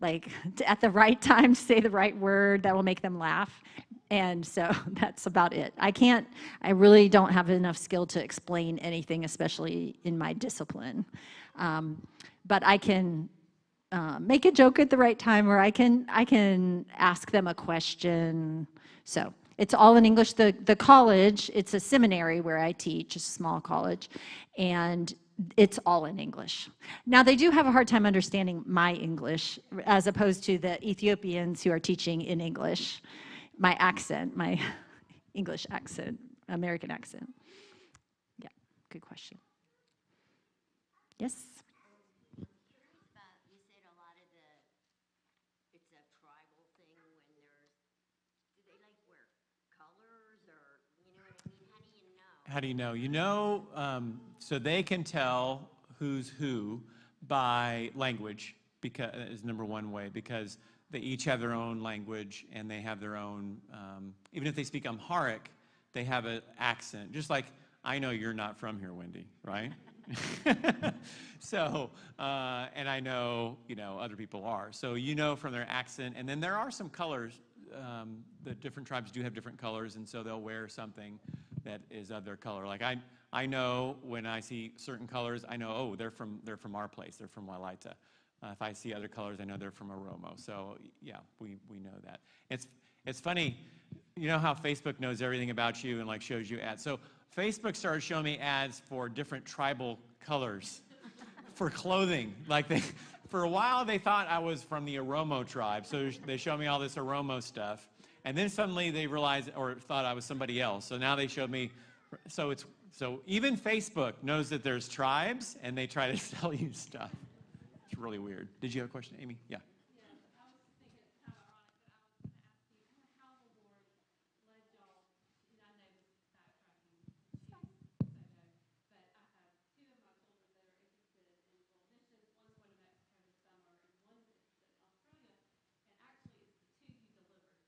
like at the right time to say the right word that will make them laugh. And so that's about it. I really don't have enough skill to explain anything, especially in my discipline. But I can make a joke at the right time, or I can ask them a question. So it's all in English. The college, it's a seminary where I teach, a small college, and it's all in English. Now, they do have a hard time understanding my English, as opposed to the Ethiopians who are teaching in English. My accent, my English accent, American accent. Yeah, good question. Yes? You said a lot of it's a tribal thing when do they like wear colors or, you know what I mean? How do you know? How do you know? You know, so they can tell who's who by language, because is number one way, because they each have their own language and they have their own, even if they speak Amharic, they have an accent. Just like, I know you're not from here, Wendy, right? So, and I know, other people are. So you know from their accent, and then there are some colors. The different tribes do have different colors, and so they'll wear something that is of their color. Like I know when I see certain colors, I know, oh, they're from our place. They're from Walaita. If I see other colors, I know they're from Oromo. So yeah, we know that. It's funny, you know how Facebook knows everything about you and like shows you ads. So Facebook started showing me ads for different tribal colors for clothing. Like for a while they thought I was from the Oromo tribe, so they showed me all this Oromo stuff, and then suddenly they realized or thought I was somebody else. So now they showed me. So even Facebook knows that there's tribes, and they try to sell you stuff. It's really weird. Did you have a question, Amy? Yeah.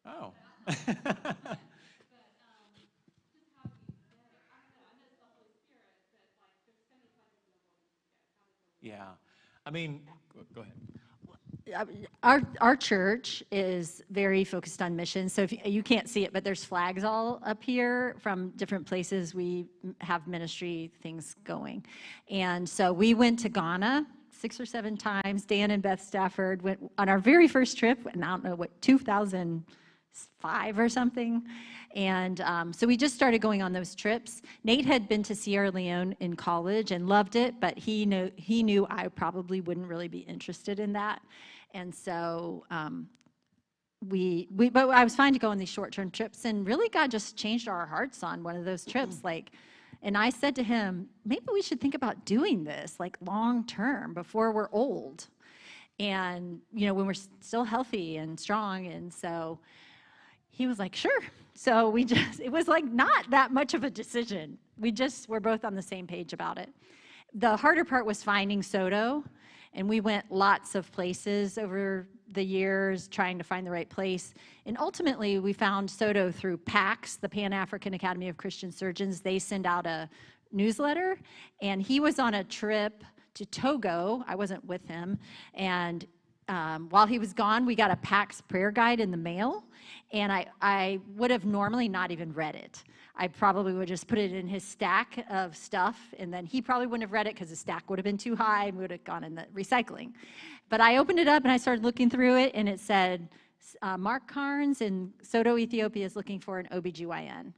Oh. Yeah. I mean, go ahead. Our church is very focused on missions. So if you can't see it, but there's flags all up here from different places. We have ministry things going. And so we went to Ghana 6 or 7 times. Dan and Beth Stafford went on our very first trip, and I don't know what, 2005 or something. And so we just started going on those trips. Nate had been to Sierra Leone in college and loved it, but he knew I probably wouldn't really be interested in that. And so but I was fine to go on these short-term trips, and really God just changed our hearts on one of those trips. And I said to him, maybe we should think about doing this like long-term before we're old. And, when we're still healthy and strong. And so he was like, sure. So it was like not that much of a decision. We're both on the same page about it. The harder part was finding Soto, and we went lots of places over the years trying to find the right place. And ultimately, we found Soto through PACS, the Pan-African Academy of Christian Surgeons. They send out a newsletter, and he was on a trip to Togo. I wasn't with him. And while he was gone, we got a PACS prayer guide in the mail, and I would have normally not even read it. I probably would just put it in his stack of stuff, and then he probably wouldn't have read it because the stack would have been too high and would have gone in the recycling. But I opened it up and I started looking through it, and it said, Mark Carnes in Soto, Ethiopia is looking for an OBGYN.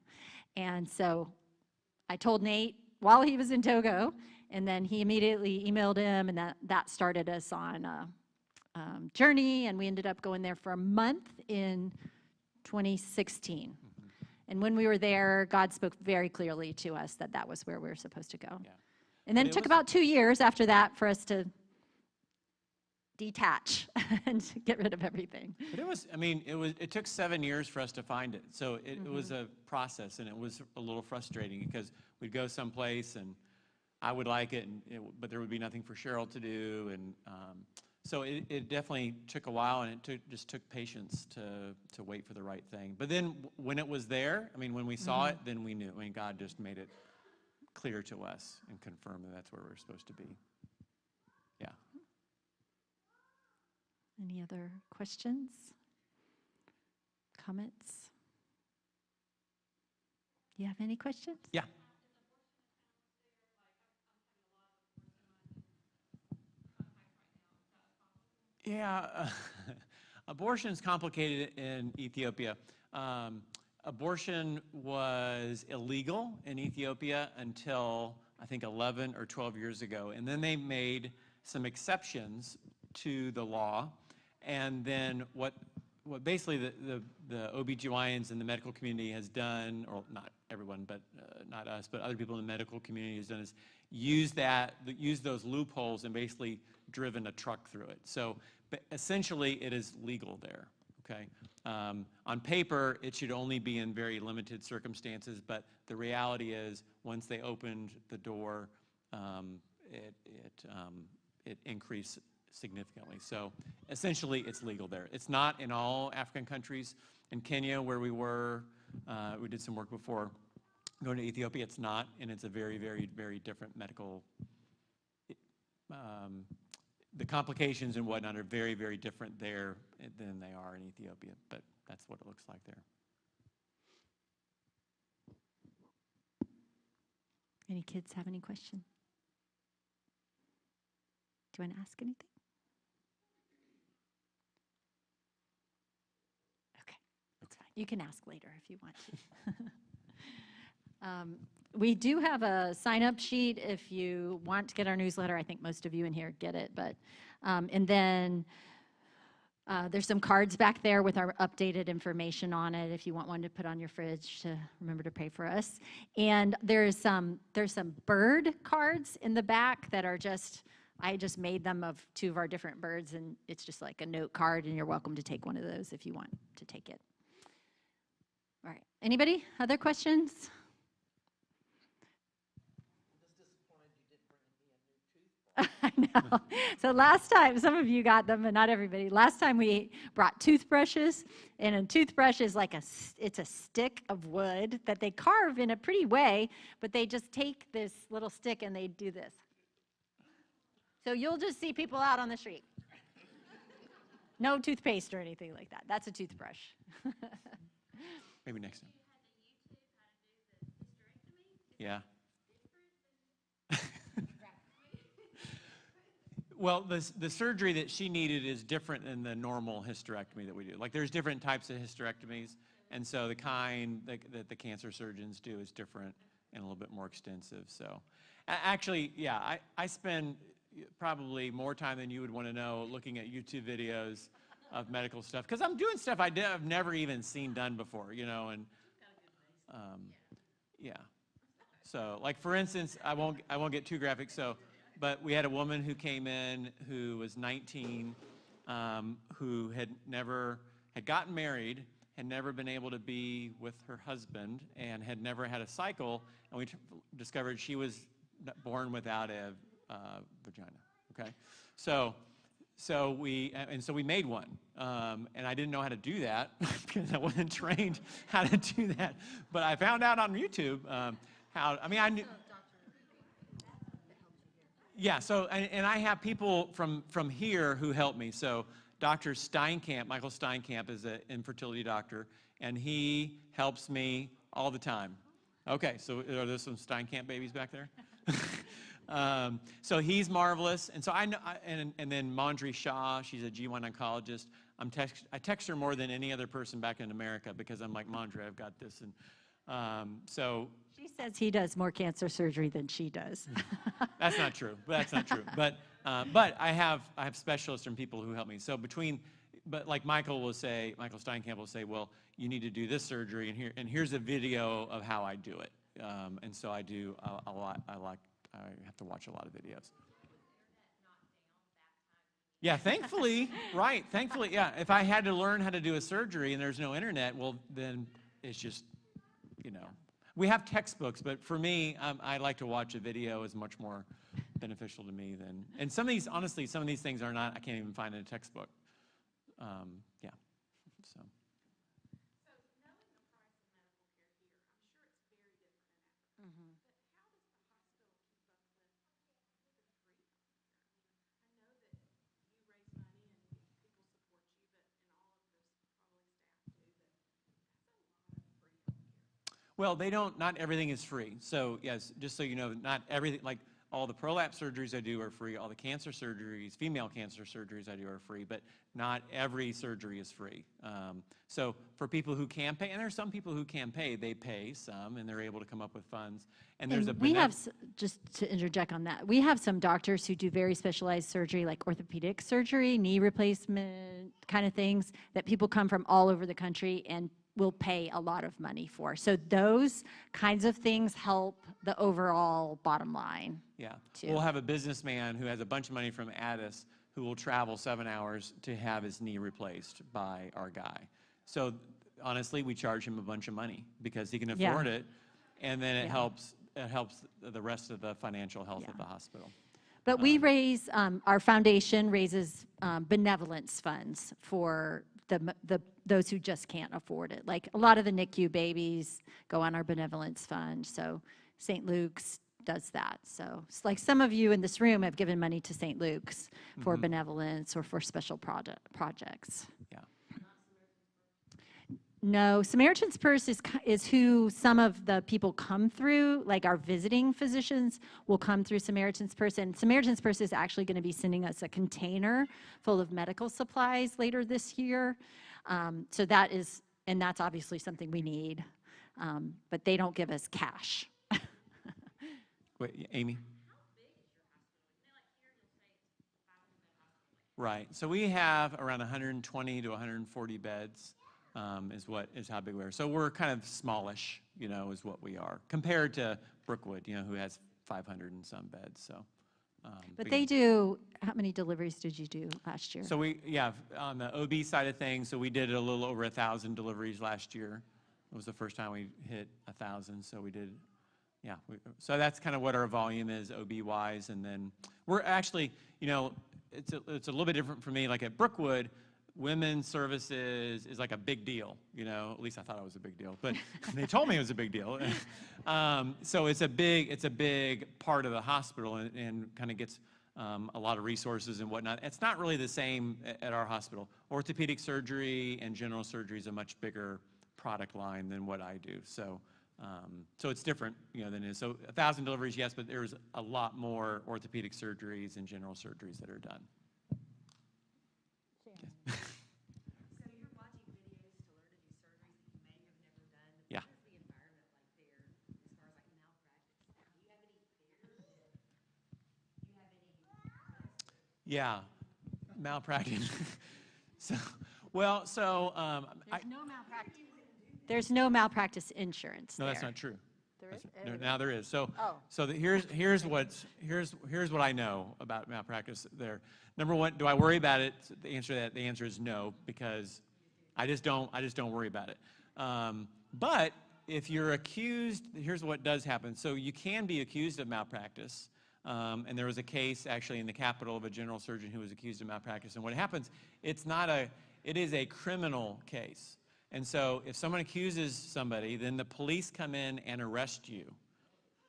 And so I told Nate while he was in Togo, and then he immediately emailed him, and that started us on a journey, and we ended up going there for a month in 2016. And when we were there, God spoke very clearly to us that was where we were supposed to go. Yeah. And then it took about 2 years after that for us to detach and get rid of everything. But it took 7 years for us to find it. So it was a process, and it was a little frustrating because we'd go someplace and I would like it, but there would be nothing for Cheryl to do. And so it definitely took a while, and it just took patience to wait for the right thing. But then when it was there, when we saw it, then we knew. God just made it clear to us and confirmed that that's where we're supposed to be. Yeah. Any other questions? Comments? you have any questions? Yeah. Yeah, abortion is complicated in Ethiopia. Abortion was illegal in Ethiopia until I think 11 or 12 years ago, and then they made some exceptions to the law. And then what basically the OBGYNs and the medical community has done, or not everyone, but not us, but other people in the medical community has done, is use those loopholes and basically driven a truck through it. So but essentially it is legal there, okay? On paper, it should only be in very limited circumstances, but the reality is once they opened the door, it increased significantly. So essentially it's legal there. It's not in all African countries. In Kenya, where we were, we did some work before going to Ethiopia, it's not, and it's a very, very, very different medical, the complications and whatnot are very, very different there than they are in Ethiopia, but that's what it looks like there. Any kids have any questions? Do you want to ask anything? Okay, that's fine. You can ask later if you want to. We do have a sign-up sheet if you want to get our newsletter. I think most of you in here get it, but and then there's some cards back there with our updated information on it if you want one to put on your fridge to remember to pray for us. And there's some bird cards in the back that are I just made them of 2 of our different birds, and it's just like a note card, and you're welcome to take one of those if you want to take it. All right. Anybody? Other questions? I know. So last time, some of you got them, but not everybody. Last time we brought toothbrushes, and a toothbrush is like it's a stick of wood that they carve in a pretty way, but they just take this little stick and they do this. So you'll just see people out on the street. No toothpaste or anything like that. That's a toothbrush. Maybe next time. Yeah. Well, the surgery that she needed is different than the normal hysterectomy that we do. Like, there's different types of hysterectomies, and so the kind that the cancer surgeons do is different and a little bit more extensive. So, actually, yeah, I spend probably more time than you would want to know looking at YouTube videos of medical stuff, because I'm doing stuff I've never even seen done before, you know, and yeah. So, like, for instance, I won't get too graphic. So, but we had a woman who came in who was 19, who had gotten married, had never been able to be with her husband, and had never had a cycle. And we discovered she was born without a vagina. Okay, so we made one, and I didn't know how to do that because I wasn't trained how to do that. But I found out on YouTube how. I mean, I knew. Yeah, so, and I have people from here who help me. So Dr. Steinkamp, Michael Steinkamp is an infertility doctor, and he helps me all the time. Okay, so are there some Steinkamp babies back there? So he's marvelous. And so I know, and then Mandri Shah, she's a G1 oncologist. I text her more than any other person back in America because I'm like, Mandri, I've got this. And so She says he does more cancer surgery than she does. that's not true. That's not true. But I have specialists and people who help me. So but like Michael Steinkamp will say, well, you need to do this surgery, and here's a video of how I do it. And so I do a lot. I have to watch a lot of videos. Yeah, thankfully, right? Thankfully, yeah. If I had to learn how to do a surgery and there's no internet, well, then it's just, you know. We have textbooks, but for me, I like to watch a video is much more beneficial to me than. And some of these, honestly, some of these things are not. I can't even find in a textbook. Yeah. So. So knowing the price of medical care here, I'm sure it's very different in Africa. Mhm. But how does the hospital keep up with the free healthcare? I know that you raise money and people support you, but and all of this probably staff do, but that's a lot of free healthcare. Well, they don't, not everything is free. So yes, just so you know, not everything, like all the prolapse surgeries I do are free, all the cancer surgeries, female cancer surgeries I do are free, but not every surgery is free. So for people who can pay, and there's some people who can pay, they pay some and they're able to come up with funds. And there's And we have, just to interject on that, we have some doctors who do very specialized surgery, like orthopedic surgery, knee replacement kind of things, that people come from all over the country and will pay a lot of money for. So those kinds of things help the overall bottom line. Yeah, too. we'll have a businessman who has a bunch of money from Addis who will travel 7 hours to have his knee replaced by our guy. So honestly, we charge him a bunch of money because he can Yeah. afford it, and then it Yeah. helps the rest of the financial health of Yeah. the hospital. But we raise, our foundation raises benevolence funds for those who just can't afford it. Like a lot of the NICU babies go on our benevolence fund, so St. Luke's does that. So it's like some of you in this room have given money to St. Luke's for benevolence or for special projects. Yeah. No, Samaritan's Purse is who some of the people come through, like our visiting physicians will come through Samaritan's Purse. And Samaritan's Purse is actually going to be sending us a container full of medical supplies later this year. So that is, and that's obviously something we need. But they don't give us cash. Wait, Amy? Right. So we have around 120 to 140 beds. Is how big we are. So we're kind of smallish, is what we are compared to Brookwood, who has 500 and some beds. So, But they do, how many deliveries did you do last year? So on the OB side of things, so we did a little over 1,000 deliveries last year. It was the first time we hit 1,000. So we did, yeah. So that's kind of what our volume is OB wise, and then we're actually, it's a little bit different for me. Like at Brookwood, women's services is like a big deal, at least I thought it was a big deal, but they told me it was a big deal. So it's a big part of the hospital and kind of gets a lot of resources and whatnot. It's not really the same at our hospital. Orthopedic surgery and general surgery is a much bigger product line than what I do. So it's different, than it is. So 1,000 deliveries, yes, but there's a lot more orthopedic surgeries and general surgeries that are done. So you're watching videos to learn to do surgeries that you may have never done. Yeah. What is the environment like there as far as like malpractice? Do you have any fears? Do you have any? Yeah, malpractice. There's no malpractice insurance No, there. that's not true. There is? Now there is. So, Oh. here's what I know about malpractice there. Number one, do I worry about it? The answer is no, because I just don't worry about it. But if you're accused, here's what does happen. So you can be accused of malpractice. And there was a case actually in the Capitol of a general surgeon who was accused of malpractice. And what happens, it is a criminal case. And so if someone accuses somebody, then the police come in and arrest you.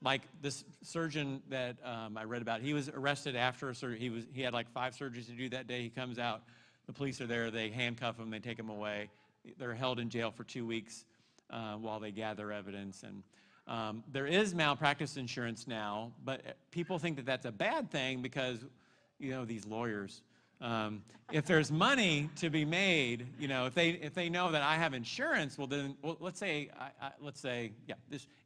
Like this surgeon that I read about, he was arrested after a surgery. He had like 5 surgeries to do that day. He comes out, the police are there, they handcuff him, they take him away. They're held in jail for 2 weeks while they gather evidence. And there is malpractice insurance now, but people think that that's a bad thing because, these lawyers. If there's money to be made, if they know that I have insurance, let's say,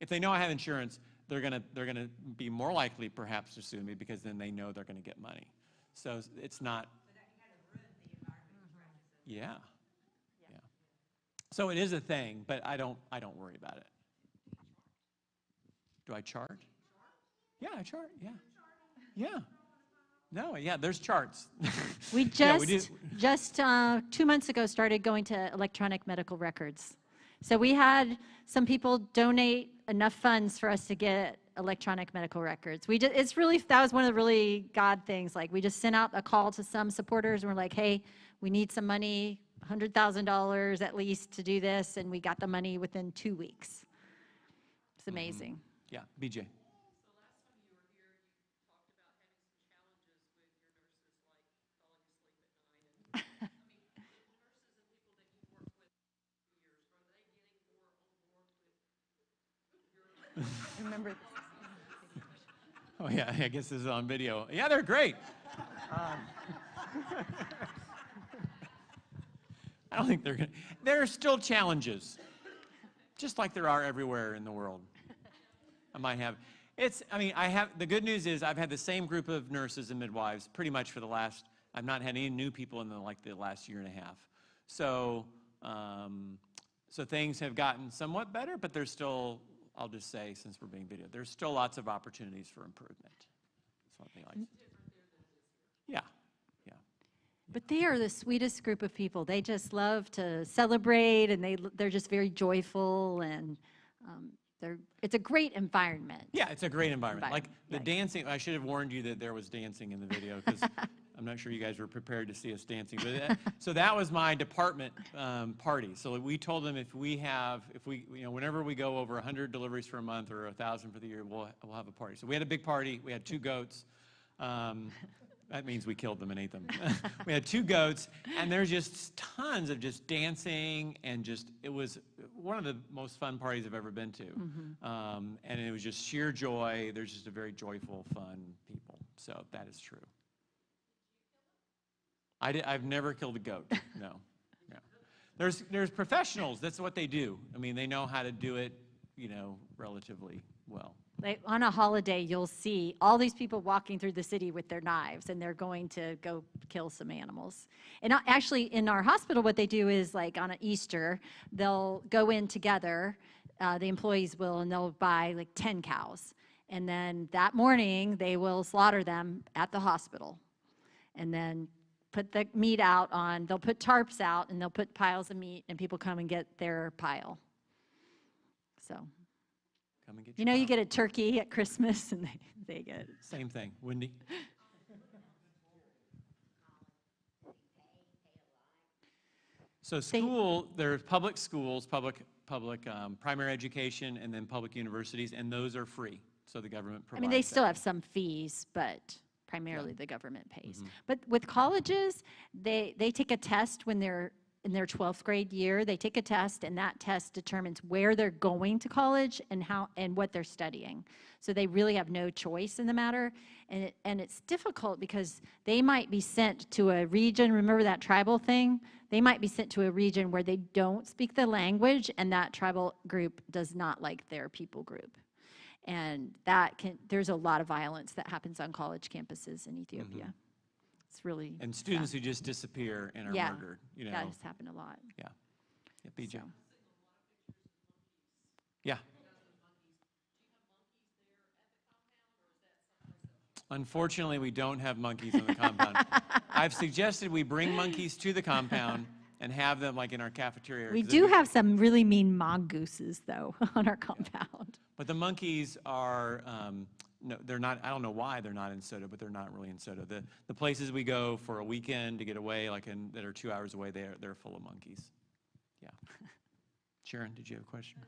if they know I have insurance, they're gonna be more likely perhaps to sue me because then they know they're gonna get money. So it's not. So that can kind of ruin the environment you practice in. Yeah. Yeah. So it is a thing, but I don't worry about it. Do I charge? Yeah, I charge. Yeah. Yeah. No, yeah, there's charts. We Yeah, just 2 months ago started going to electronic medical records. So we had some people donate enough funds for us to get electronic medical records. That was one of the really God things. Like we just sent out a call to some supporters and we're like, hey, we need some money, $100,000 at least to do this. And we got the money within 2 weeks. It's amazing. Yeah, BJ. remember. Oh, yeah, I guess this is on video. Yeah, they're great. I don't think they're going to. There are still challenges, just like there are everywhere in the world. I might have. The good news is I've had the same group of nurses and midwives pretty much for the last, I've not had any new people in the last year and a half. So, so things have gotten somewhat better, but there's still, I'll just say, since we're being videoed, there's still lots of opportunities for improvement. That's one thing I like. Yeah, yeah. But they are the sweetest group of people. They just love to celebrate, and they're just very joyful, and it's a great environment. Yeah, it's a great environment. Like the Right. dancing, I should have warned you that there was dancing in the video because I'm not sure you guys were prepared to see us dancing. But so that was my department party. So we told them whenever we go over 100 deliveries for a month or 1,000 for the year, we'll have a party. So we had a big party. We had 2 goats. That means we killed them and ate them. We had 2 goats, and there's just tons of just dancing, and it was one of the most fun parties I've ever been to. And it was just sheer joy. There's just a very joyful, fun people. So that is true. I've never killed a goat. No. There's professionals. That's what they do. I mean, they know how to do it, relatively well. Like on a holiday, you'll see all these people walking through the city with their knives, and they're going to go kill some animals. And actually, in our hospital, what they do is, like on an Easter, they'll go in together, the employees will, and they'll buy like 10 cows. And then that morning, they will slaughter them at the hospital. And then put the meat out they'll put tarps out, and they'll put piles of meat, and people come and get their pile. So. Come and get You get a turkey at Christmas, and they get same thing. Wendy? So there's public schools, public primary education, and then public universities, and those are free. So the government provides they still that. have some fees, but primarily the government pays. But with colleges, they take a test when they're in their 12th grade year. They take a test, and that test determines where they're going to college and what they're studying. So they really have no choice in the matter. And it's difficult because they might be sent to a region. Remember that tribal thing? They might be sent to a region where they don't speak the language, and that tribal group does not like their people group. And there's a lot of violence that happens on college campuses in Ethiopia. It's really And students sad. who just disappear and are murdered. That has happened a lot. Yeah. Yeah, BJ. So. Yeah. Unfortunately, we don't have monkeys on the compound. I've suggested we bring monkeys to the compound and have them like in our cafeteria. We do have some really mean mongooses, though, on our compound. But the monkeys are, no, they're not, I don't know why they're not in Soto, but they're not really in Soto. The places we go for a weekend to get away, that are 2 hours away, they're full of monkeys. Yeah. Sharon, did you have a question?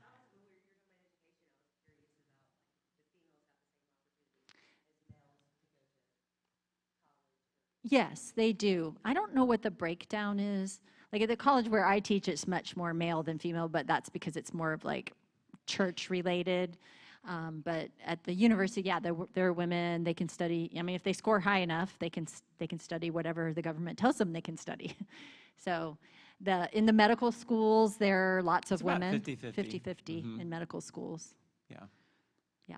Yes, they do. I don't know what the breakdown is. Like at the college where I teach, it's much more male than female, but that's because it's more of like church related. But at the university, yeah, there are women. They can study. I mean, if they score high enough, they can study whatever the government tells them they can study. So, in the medical schools, there are lots of women. 50-50 in medical schools. Yeah. Yeah,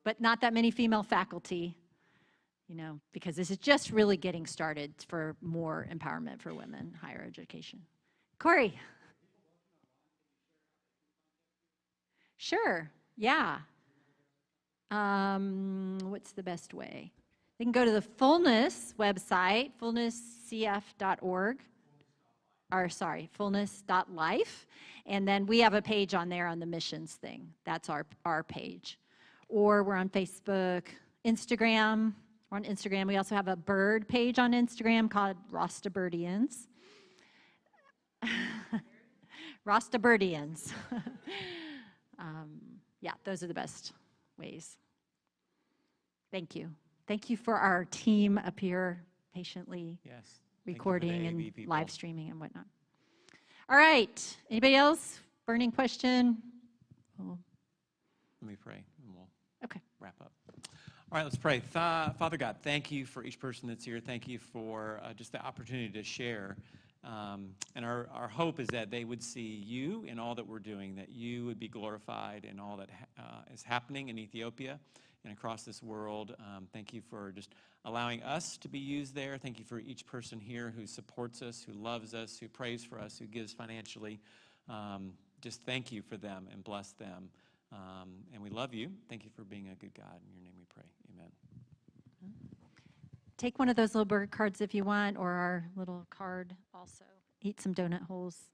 but not that many female faculty. Because this is just really getting started for more empowerment for women, higher education. Corey. Sure, yeah. What's the best way? They can go to the Fullness website, fullnesscf.org, fullness.life, and then we have a page on there on the missions thing. That's our page. Or we're on Facebook, Instagram. We're on Instagram. We also have a bird page on Instagram called Rostabirdians. Rostabirdians. Yeah, those are the best ways. Thank you. Thank you for our team up here patiently recording and live streaming and whatnot. All right. Anybody else? Burning question? Let me pray. wrap up. All right, let's pray. Father God, thank you for each person that's here. Thank you for just the opportunity to share. And our hope is that they would see you in all that we're doing, that you would be glorified in all that is happening in Ethiopia and across this world. Thank you for just allowing us to be used there. Thank you for each person here who supports us, who loves us, who prays for us, who gives financially. Just thank you for them and bless them. And we love you. Thank you for being a good God. In your name we pray. Amen. Take one of those little bird cards if you want, or our little card also. Eat some donut holes.